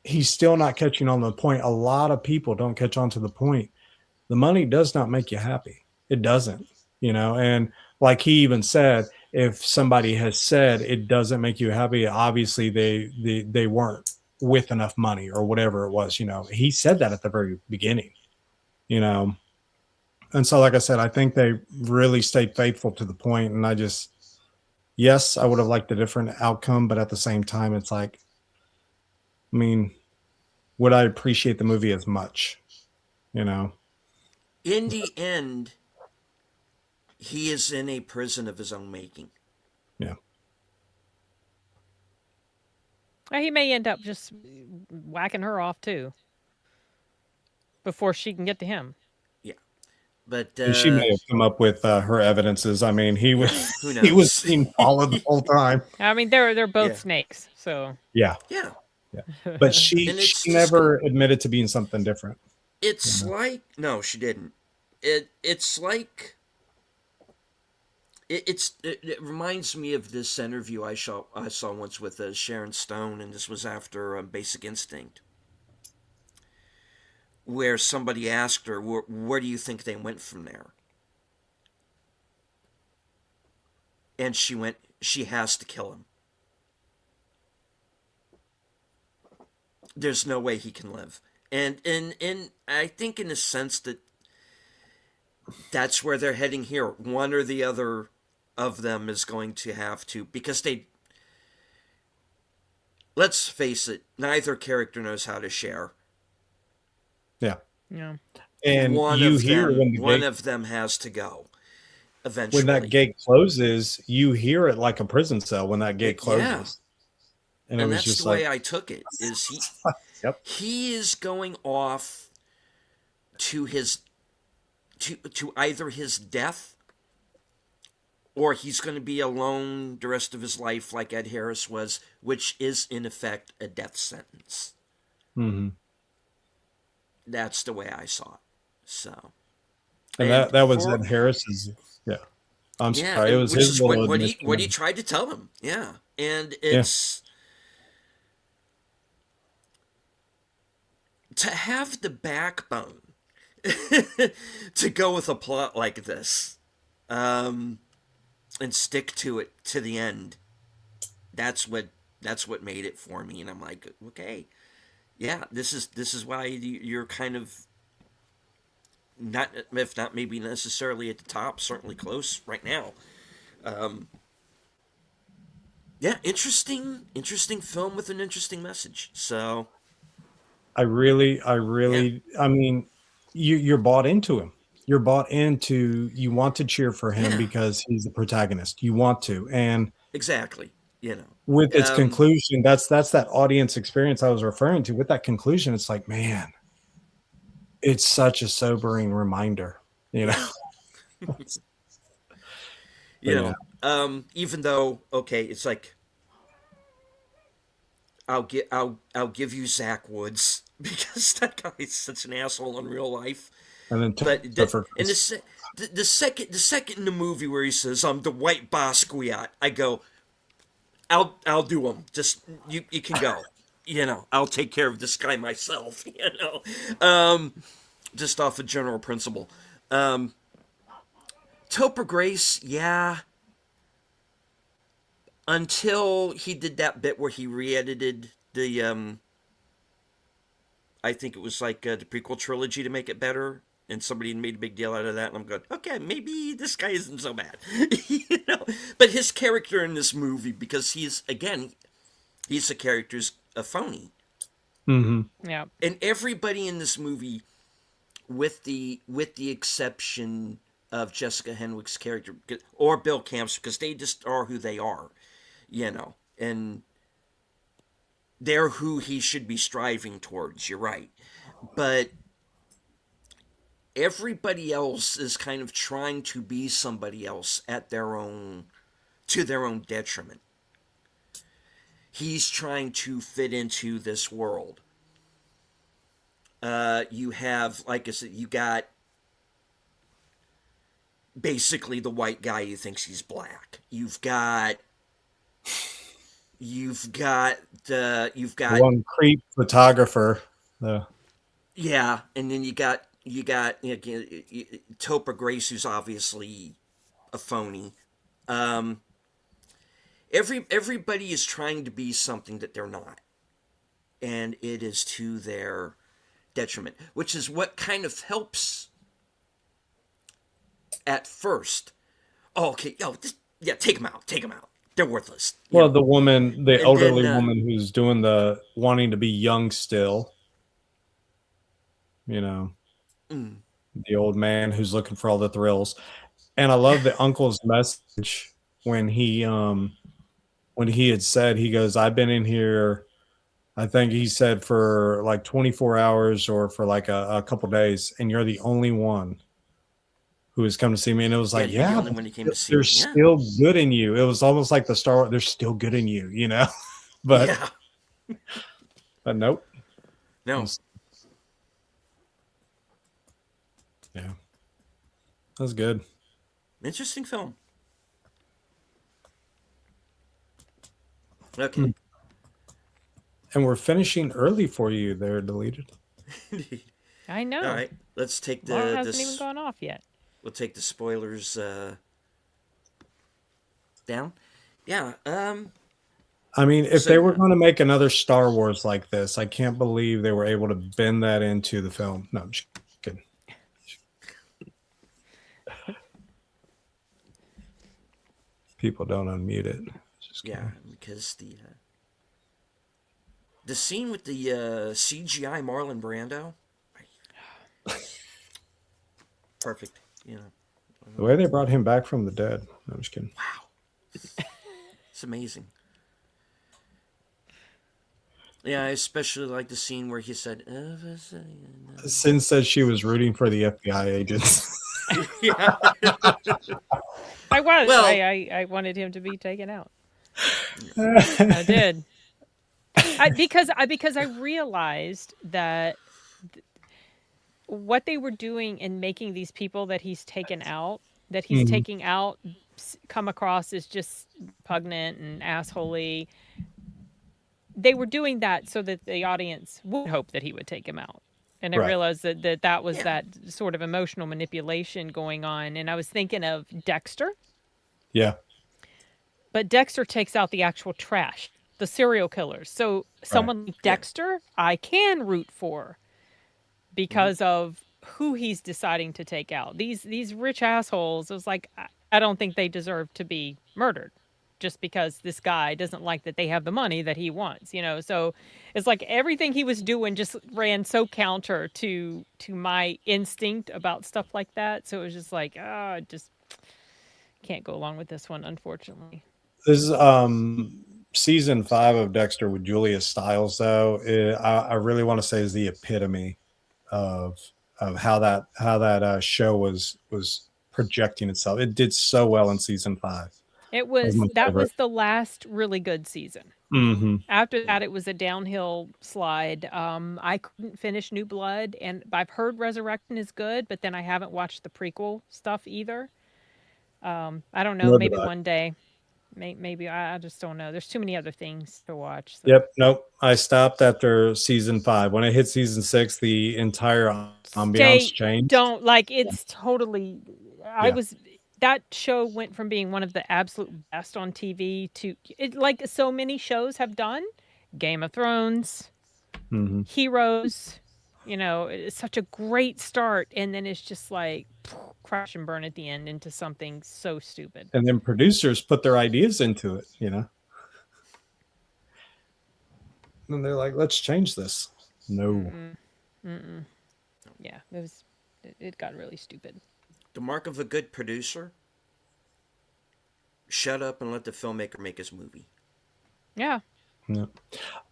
he's still not catching on the point. A lot of people don't catch on to the point. The money does not make you happy. It doesn't, and like he even said, if somebody has said it doesn't make you happy, obviously they weren't with enough money or whatever it was. He said that at the very beginning. You know, and so, like I said, I think they really stayed faithful to the point, and yes, I would have liked a different outcome, but at the same time, it's like, I mean, would I appreciate the movie as much? In the end, he is in a prison of his own making. Yeah. He may end up just whacking her off too before she can get to him. Yeah, but And she may have come up with her evidences. I mean, he was who knows? he was seen followed the whole time. I mean, they're both Yeah. snakes, so Yeah, Yeah, but she And it's she just- never admitted to being something different. it's like no, she didn't. It's like it reminds me of this interview I saw once with Sharon Stone, and this was after Basic Instinct, where somebody asked her, "Where do you think they went from there?" And she went, "She has to kill him. There's no way he can live." And I think in a sense that's where they're heading here. One or the other of them is going to have to, because let's face it, neither character knows how to share. Yeah, yeah. and One you of hear them, when the one gate, of them has to go eventually. when that gate closes, you hear it like a prison cell when that gate closes. Yeah. And it And was that's just the like, way I took it. Is Yep. he is going off to his to either his death, or he's going to be alone the rest of his life like Ed Harris was, which is in effect a death sentence. mhm. That's the way I saw it. So, And that was for- Ed Harris's. Yeah, I'm yeah, sorry, it was which his is little what he admission. tried to tell him. Yeah, and it's to have the backbone to go with a plot like this, and stick to it to the end. That's what made it for me, and I'm like, okay, yeah, this is why you're kind of not, if not maybe necessarily at the top, certainly close right now. Yeah, interesting film with an interesting message. So I mean, you're bought into him. You're bought into, you want to cheer for him Yeah. because he's the protagonist. You want to. And exactly, with its Um, conclusion, that's that audience experience I was referring to. With that conclusion, it's like, man, it's such a sobering reminder, you know. Even though, okay, it's like I'll give you Zach Woods because that guy is such an asshole in real life. And then But Topher and Chris. the second in the movie where he says, "I'm the White Basquiat," I go, I'll do him. Just you can go. I'll take care of this guy myself. Just off of general principle. Topher Grace, yeah. Until he did that bit where he re-edited the, I think it was like the prequel trilogy to make it better, and somebody made a big deal out of that, and I'm going, okay, maybe this guy isn't so bad, But his character in this movie, because he's a character's a phony, Mm-hmm. Yeah. and everybody in this movie, with the exception of Jessica Henwick's character or Bill Camps, because they just are who they are, and they're who he should be striving towards. You're right, but everybody else is kind of trying to be somebody else to their own detriment. He's trying to fit into this world. You have, like I said, you got basically the white guy who thinks he's black. You've got One creep photographer. yeah, and then you got Topher Grace, who's obviously a phony. everybody is trying to be something that they're not, and it is to their detriment, which is what kind of helps at first. Oh, okay, take them out. They're worthless. Well, the woman, the elderly then, woman who's doing the wanting to be young still, you know, the old man who's looking for all the thrills. And I love the uncle's message when he had said, he goes, I've been in here, I think he said for like 24 hours or for like a couple days, and you're the only one who has come to see me. And it was like, you're the only one who came to see me. There's still good in you. It was almost like the Star Wars, there's still good in you, you know? But, but nope. No. Yeah. That was good. Interesting film. Okay. And we're finishing early for you there, Deleted. I know. All right. Let's take the... Laura hasn't even gone off yet. We'll take the spoilers down. Yeah. I mean, if they were going to make another Star Wars like this, I can't believe they were able to bend that into the film. No, I'm just kidding. People don't unmute it. Yeah, because the scene with the CGI Marlon Brando, perfect. You know, the way they brought him back from the dead. No, I'm just kidding. Wow, it's amazing. Yeah, I especially like the scene where he said, Sin said she was rooting for the FBI agents. Yeah. I was. Well, I wanted him to be taken out. I did. Because I realized that what they were doing in making these people that he's taken out, that he's taking out, come across as just repugnant and assholey. They were doing that so that the audience would hope that he would take him out. And I realized that was that sort of emotional manipulation going on. And I was thinking of Dexter. Yeah. But Dexter takes out the actual trash, the serial killers. So someone like Dexter, I can root for because of who he's deciding to take out. These rich assholes, it was like, I don't think they deserve to be murdered just because this guy doesn't like that they have the money that he wants, you know? So it's like everything he was doing just ran so counter to my instinct about stuff like that. So it was just like, just can't go along with this one, unfortunately. This is season 5 of Dexter with Julia Stiles, though. I really want to say is the epitome of how that show was projecting itself. It did so well in season 5. It was the last really good season. Mm-hmm. After that, it was a downhill slide. I couldn't finish New Blood, and I've heard Resurrection is good, but then I haven't watched the prequel stuff either. I don't know. Maybe one day. Maybe I just don't know. There's too many other things to watch. So. Yep. Nope. I stopped after season 5. When I hit season 6, the entire ambiance changed. Don't like it's totally. That show went from being one of the absolute best on TV to it, like so many shows have done. Game of Thrones, Heroes. You know, it's such a great start, and then it's just like crash and burn at the end into something so stupid. And then producers put their ideas into it, you know. And they're like, "Let's change this." No. Yeah, it got really stupid. The mark of a good producer: shut up and let the filmmaker make his movie. Yeah.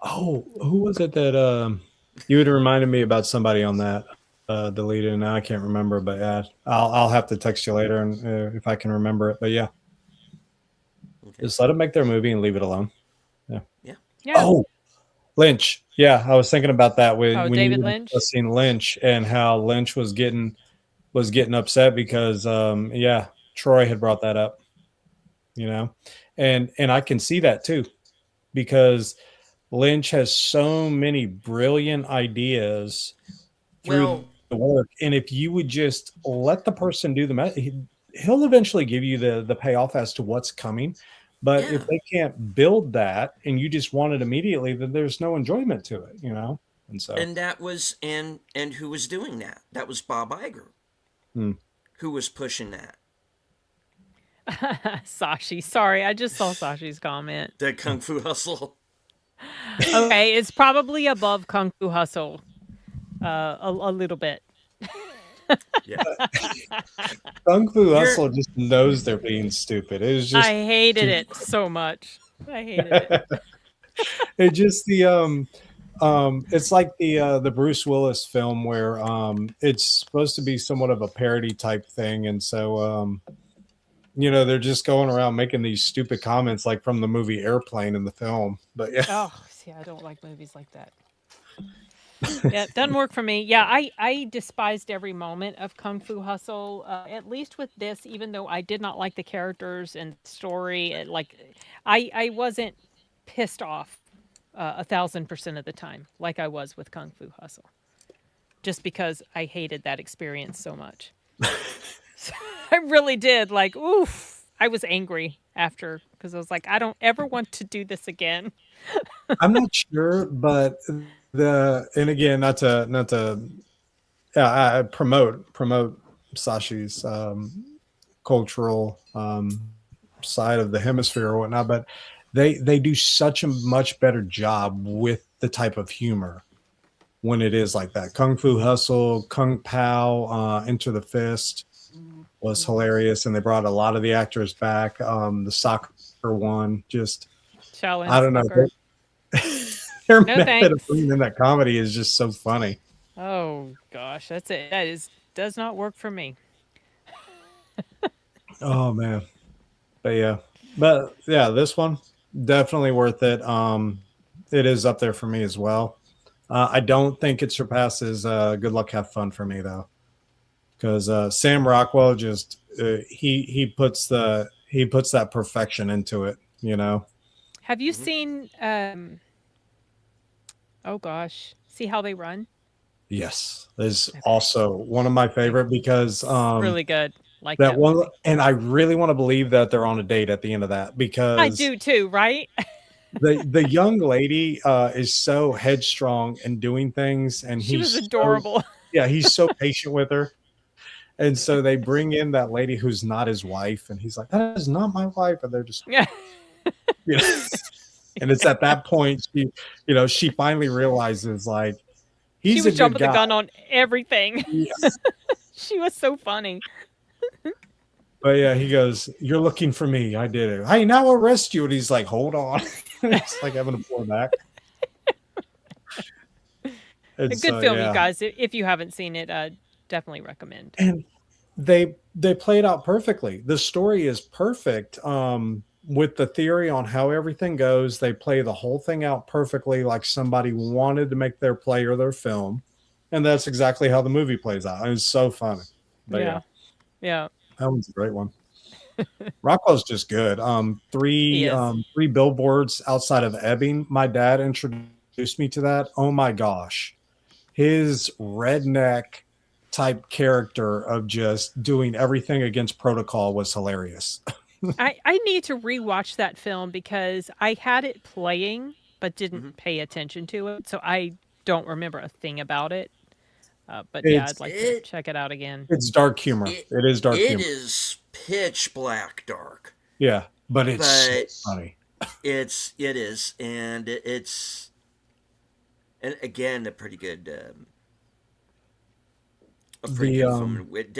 Oh, who was it that you had reminded me about somebody on that deleted, and I can't remember, but yeah, I'll have to text you later and if I can remember it. But yeah, just let them make their movie and leave it alone. Yeah. Oh, Lynch. Yeah, I was thinking about that when David you were Lynch. discussing Lynch and how Lynch was getting upset because Troy had brought that up, you know, and I can see that too, because Lynch has so many brilliant ideas through the work, and if you would just let the person do the he'll eventually give you the payoff as to what's coming. But Yeah. if they can't build that and you just want it immediately, then there's no enjoyment to it, And so, And that was and who was doing that? That was Bob Iger hmm. who was pushing that. Sashi, sorry, I just saw Sashi's comment. The Kung Fu Hustle. Okay, it's probably above Kung Fu Hustle, a little bit. Yeah. Kung Fu Hustle just knows they're being stupid. It was just I hated it so much. I hated it. it just it's like the Bruce Willis film where it's supposed to be somewhat of a parody type thing, and so they're just going around making these stupid comments like from the movie Airplane in the film. But yeah. Oh, see, I don't like movies like that. Yeah, it doesn't work for me. Yeah, I despised every moment of Kung Fu Hustle. At least with this, even though I did not like the characters and story, I wasn't pissed off 1,000% of the time like I was with Kung Fu Hustle, just because I hated that experience so much. So, I really did. Like, oof! I was angry after because I was like, I don't ever want to do this again. I'm not sure, but and again, not to I promote Sashi's cultural side of the hemisphere or whatnot, but they do such a much better job with the type of humor when it is like that. Kung Fu Hustle, Kung Pao, Enter the Fist was hilarious, and they brought a lot of the actors back. The soccer one, just Challenge. I don't know. Soccer. Their No, method thanks. of bringing in that comedy is just so funny. Oh gosh, that's it. Does not work for me. Oh man, but yeah, this one definitely worth it. It is up there for me as well. I don't think it surpasses Good Luck Have Fun for me though, because Sam Rockwell just he puts that perfection into it. Have you seen? Oh gosh, See How They Run? Yes, is also one of my favorite because Really good. Like that one, movie. and I really want to believe that they're on a date at the end of that because I do too, right? the young lady is so headstrong and doing things, and She was he's adorable. he's so patient with her, and so they bring in that lady who's not his wife, and he's like, "That is not my wife," and they're just, Yeah. And it's at that point she finally realizes like She he's was a jumping good the guy. gun on everything. Yes. She was so funny. But yeah, he goes, "You're looking for me. I did it. Hey, now I'll arrest you." And he's like, "Hold on." It's like having to pull back. A good film, you guys. If you haven't seen it, definitely recommend. And they play it out perfectly. The story is perfect. With the theory on how everything goes, they play the whole thing out perfectly, like somebody wanted to make their play or their film, and that's exactly how the movie plays out. It's so funny. But Yeah. that one's a great one. Rockwell's just good. He is. Three billboards outside of Ebbing. My dad introduced me to that. Oh my gosh, his redneck type character of just doing everything against protocol was hilarious. I need to rewatch that film because I had it playing but didn't pay attention to it, so I don't remember a thing about it. But yeah, I'd like to check it out again. It's dark humor. It is dark humor. It is pitch black dark. Yeah, but it's so funny. It is, and it's, and again, a pretty good film. It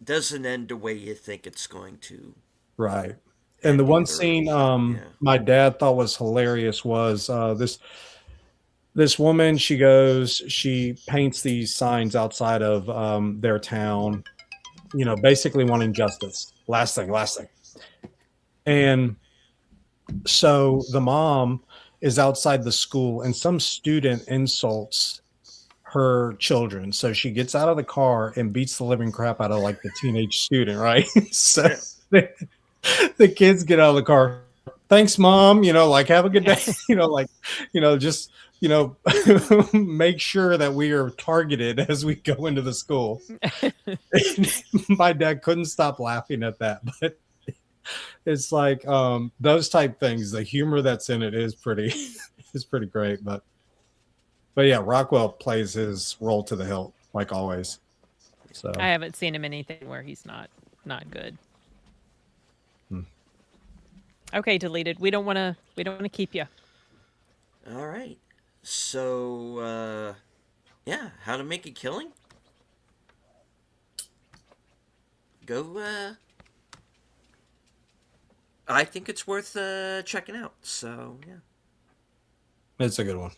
doesn't end the way you think it's going to. Right. And the one scene my dad thought was hilarious was this woman, she paints these signs outside of their town, basically wanting justice. Last thing. And so the mom is outside the school and some student insults her children. So she gets out of the car and beats the living crap out of like the teenage student, right? So the kids get out of the car. Thanks, Mom. Have a good day. Just make sure that we are targeted as we go into the school. My dad couldn't stop laughing at that, but It's like those type things. The humor that's in it is pretty is pretty great. But yeah, Rockwell plays his role to the hilt like always. So I haven't seen him in anything where he's not good. Okay, deleted. We don't want to keep you. All right. So, yeah, how to make a killing? Go, I think it's worth checking out. So, yeah. it's a good one.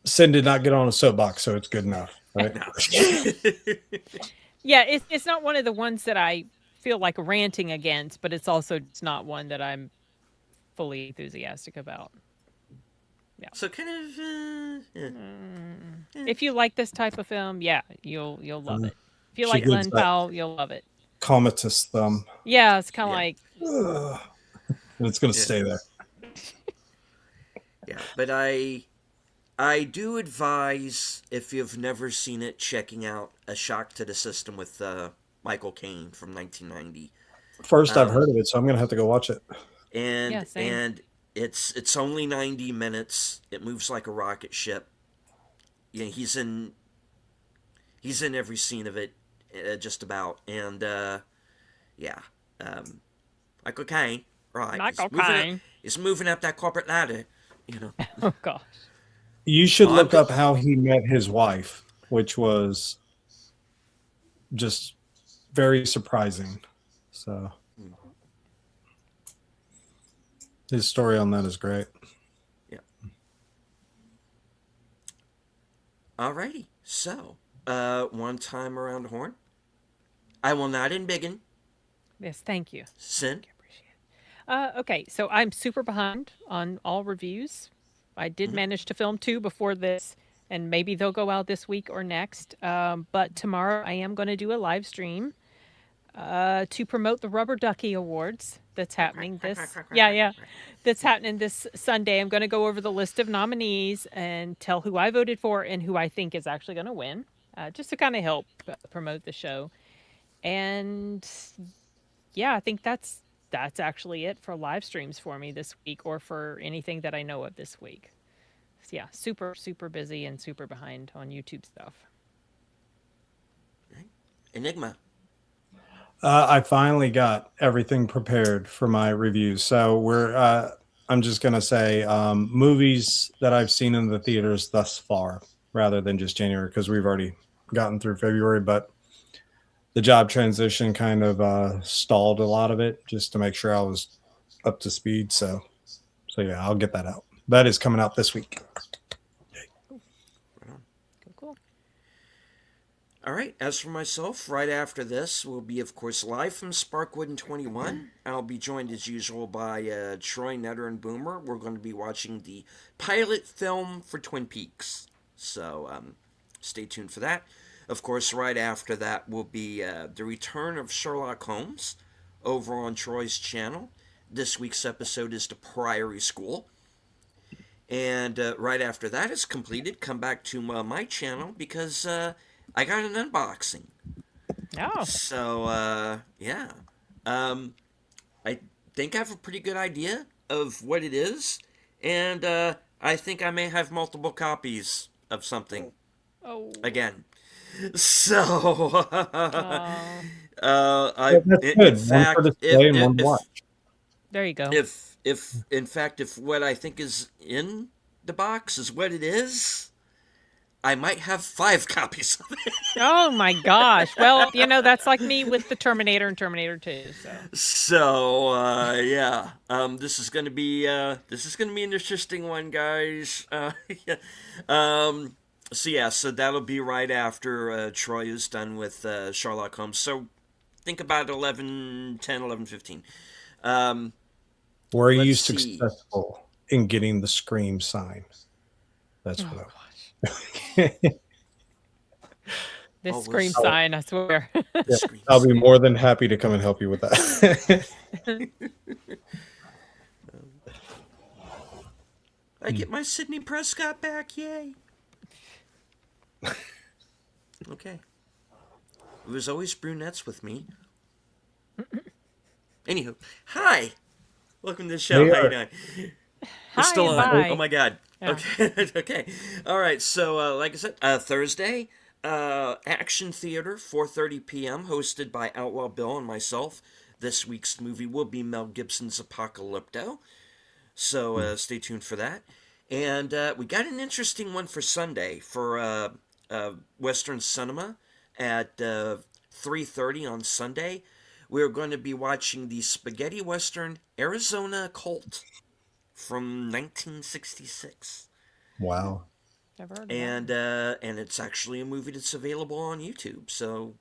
Sin did not get on a soapbox, so it's good enough, right? Yeah, it's not one of the ones that I feel like ranting against, but it's also just not one that I'm fully enthusiastic about. So kind of, yeah. If you like this type of film, yeah, you'll love it. If you She like gives Len that- Powell, you'll love it. Comatose thumb, Yeah, it's kind of Yeah. like and it's going to Yeah. stay there. Yeah, but I do advise, if you've never seen it, checking out A Shock to the System with Michael Caine from 1990. First, I've heard of it, so I'm going to have to go watch it. And Yeah, same. and it's only 90 minutes. It moves like a rocket ship. Yeah, he's in every scene of it, just about. And yeah, Michael Caine, right? Michael he's moving Caine. He's moving up that corporate ladder, you know. oh gosh. You should Well, look I'm up how he met his wife, which was just very surprising. So his story on that is great. Yeah. Alrighty. So, one time around the horn. I will not embiggen. Yes, thank you. Sin. Okay, so I'm super behind on all reviews. I did manage to film 2 before this, and maybe they'll go out this week or next. But tomorrow I am going to do a live stream to promote the Rubber Ducky Awards that's happening that's happening this Sunday. I'm going to go over the list of nominees and tell who I voted for and who I think is actually going to win, just to kind of help promote the show. And yeah, I think that's actually it for live streams for me this week, or for anything that I know of this week. So yeah, super busy and super behind on YouTube stuff. Enigma. I finally got everything prepared for my reviews. So I'm just going to say movies that I've seen in the theaters thus far, rather than just January, because we've already gotten through February, but the job transition kind of stalled a lot of it just to make sure I was up to speed. So yeah, I'll get that out. That is coming out this week. Cool. All right. As for myself, right after this will be, of course, live from Sparkwood in 21. I'll be joined as usual by Troy, Netter, and Boomer. We're going to be watching the pilot film for Twin Peaks. So stay tuned for that. Of course, right after that will be the return of Sherlock Holmes over on Troy's channel. This week's episode is The Priory School. And right after that is completed, come back to my channel because I got an unboxing. Oh, So, yeah. I think I have a pretty good idea of what it is. And I think I may have multiple copies of something again. So, That's good. in One fact, for display and one if, watch. there you go. if in fact, if what I think is in the box is what it is, I might have 5 copies of it. Oh my gosh. Well, that's like me with the Terminator and Terminator 2. So, yeah, this is gonna be an interesting one, guys. Yeah. So that'll be right after Troy is done with Sherlock Holmes. So think about 11, 10, 11, 15. Were you let's see. successful in getting the Scream sign? That's what This Always. Scream sign, I swear. I'll be more than happy to come and help you with that. I get my Sidney Prescott back, yay! Okay. It was always brunettes with me. Anywho, hi. Welcome to the show. Hey, How you doing? Hi, Still and on. bye. Oh my god. Yeah. Okay. Okay. All right. So, like I said, Thursday, Action Theater, 4:30 p.m., hosted by Outlaw Bill and myself. This week's movie will be Mel Gibson's Apocalypto. So stay tuned for that. And we got an interesting one for Sunday for Western Cinema at 3:30 on Sunday. We're going to be watching the spaghetti western Arizona Colt from 1966. Wow. Never heard of And it's actually a movie that's available on YouTube, so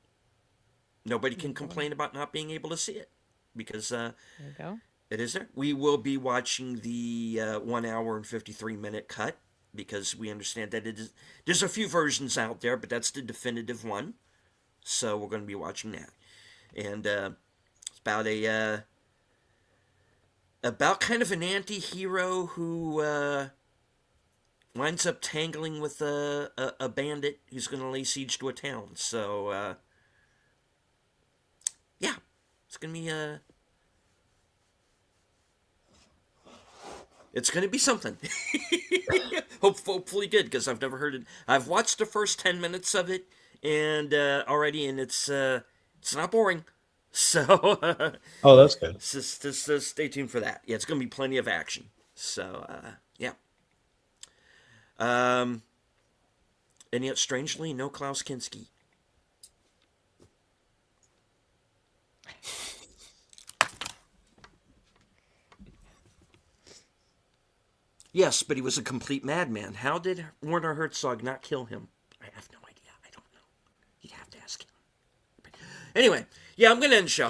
nobody can complain about not being able to see it because that. There you go. it is there. We will be watching the 1 hour and 53-minute cut because we understand that there's a few versions out there, but that's the definitive one. So we're going to be watching that, and it's about kind of an anti-hero who winds up tangling with a bandit who's going to lay siege to a town. So yeah, it's going to be it's going to be something. Hopefully good, because I've never heard it. I've watched the first 10 minutes of it and already, and it's not boring. So Oh, that's good. just stay tuned for that. Yeah, it's going to be plenty of action. So yeah. And yet, strangely, no Klaus Kinski. Yes, but he was a complete madman. How did Werner Herzog not kill him? I have no idea. I don't know. You'd have to ask him. Anyway, yeah, I'm going to end the show.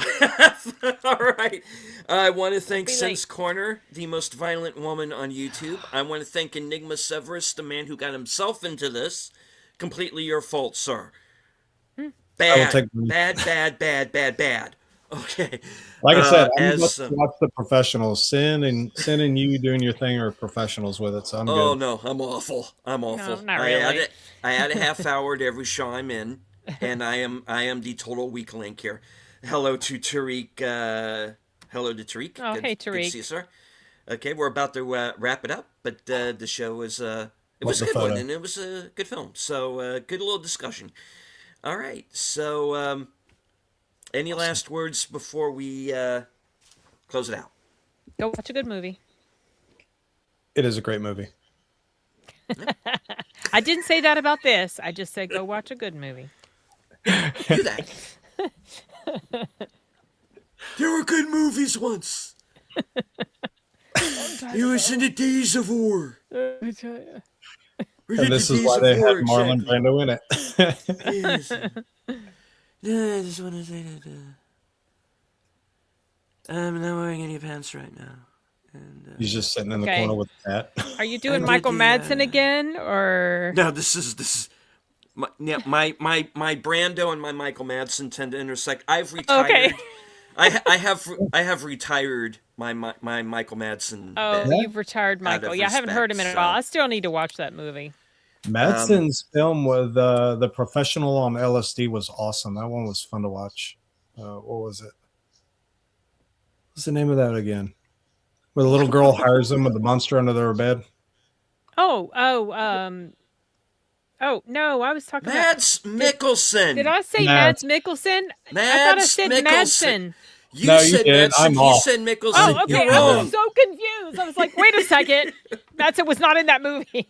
All right. I want to thank Sense Corner, the most violent woman on YouTube. I want to thank Enigma Severus, the man who got himself into this. Completely your fault, sir. Bad. Okay. Like I said, I'm as, just watch the professionals. Sin and you doing your thing are professionals with it, so I'm Oh good. no, I'm awful. I'm awful. No, not really. I add a half hour to every show I'm in, and I am the total weak link here. Hello to Tariq. Hello to Tariq. Oh, hey, Good to Tariq. see you, sir. Okay, we're about to wrap it up, but the show was it was a the good one, photo. and it was a good film. So good little discussion. All right, so any last words before we close it out? Go watch a good movie. It is a great movie. I didn't say that about this. I just said go watch a good movie. Do that. There were good movies once. It was in the days of war. And this is why they had Marlon Brando in it. Yes. No, I just want to say that I'm not wearing any pants right now. And, He's just sitting in the Okay. corner with the cat. Are you doing did Michael the, Madsen again, or no, this is my Brando and my Michael Madsen tend to intersect. I've retired. Okay. I have retired my Michael Madsen. oh, bit. you've retired Out of Michael? Yeah, I haven't heard him in a respect, while. so- I still need to watch that movie. Madsen's film with the professional on LSD was awesome. That one was fun to watch. What was it? What's the name of that again? Where the little girl hires him with the monster under their bed. Oh, no, I was talking about. Mads Mikkelsen. Did I say Mads. Mads Mikkelsen? I thought I Mads said Mikkelsen. Madsen. You No, you said did. Madsen. I'm You off. said Mikkelsen. Oh, okay. You're I wrong. was so confused. I was like, wait a second. Madsen was not in that movie.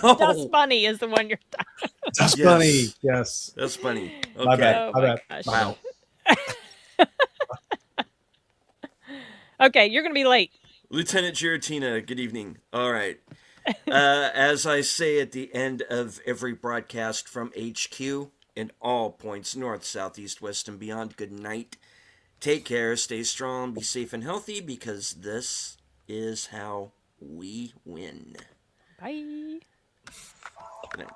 No. Dust Bunny is the one you're talking That's Yes. funny. Yes. That's funny. Okay. My bad. Oh My my bad. gosh. Wow. Okay, you're going to be late. Lieutenant Giratina, good evening. All right. As I say at the end of every broadcast from HQ, in all points, north, south, east, west, and beyond, good night. Take care, stay strong, be safe and healthy, because this is how we win. Bye. Good night.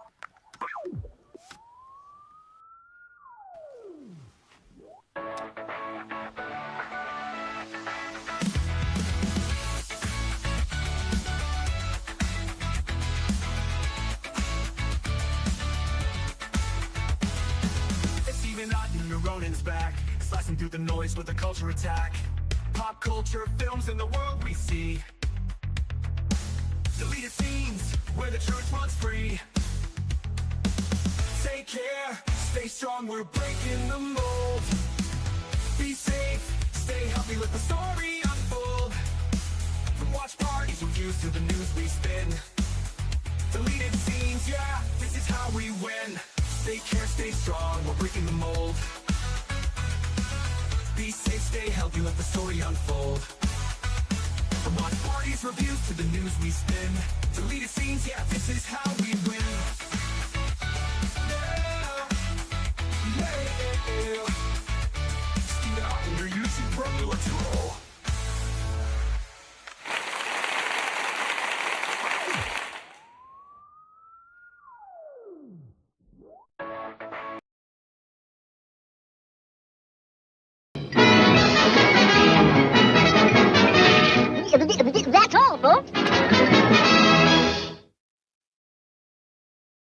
It's even not Slicing through the noise with a culture attack. Pop culture, films, and the world we see. Deleted scenes, where the truth runs free. Take care, stay strong, we're breaking the mold. Be safe, stay healthy, let the story unfold. From watch parties, reviews, to the news we spin. Deleted scenes, yeah, this is how we win. Take care, stay strong, we're breaking the mold. Be safe, stay healthy, let the story unfold. From watch parties, reviews, to the news we spin. Deleted scenes, yeah, this is how we win.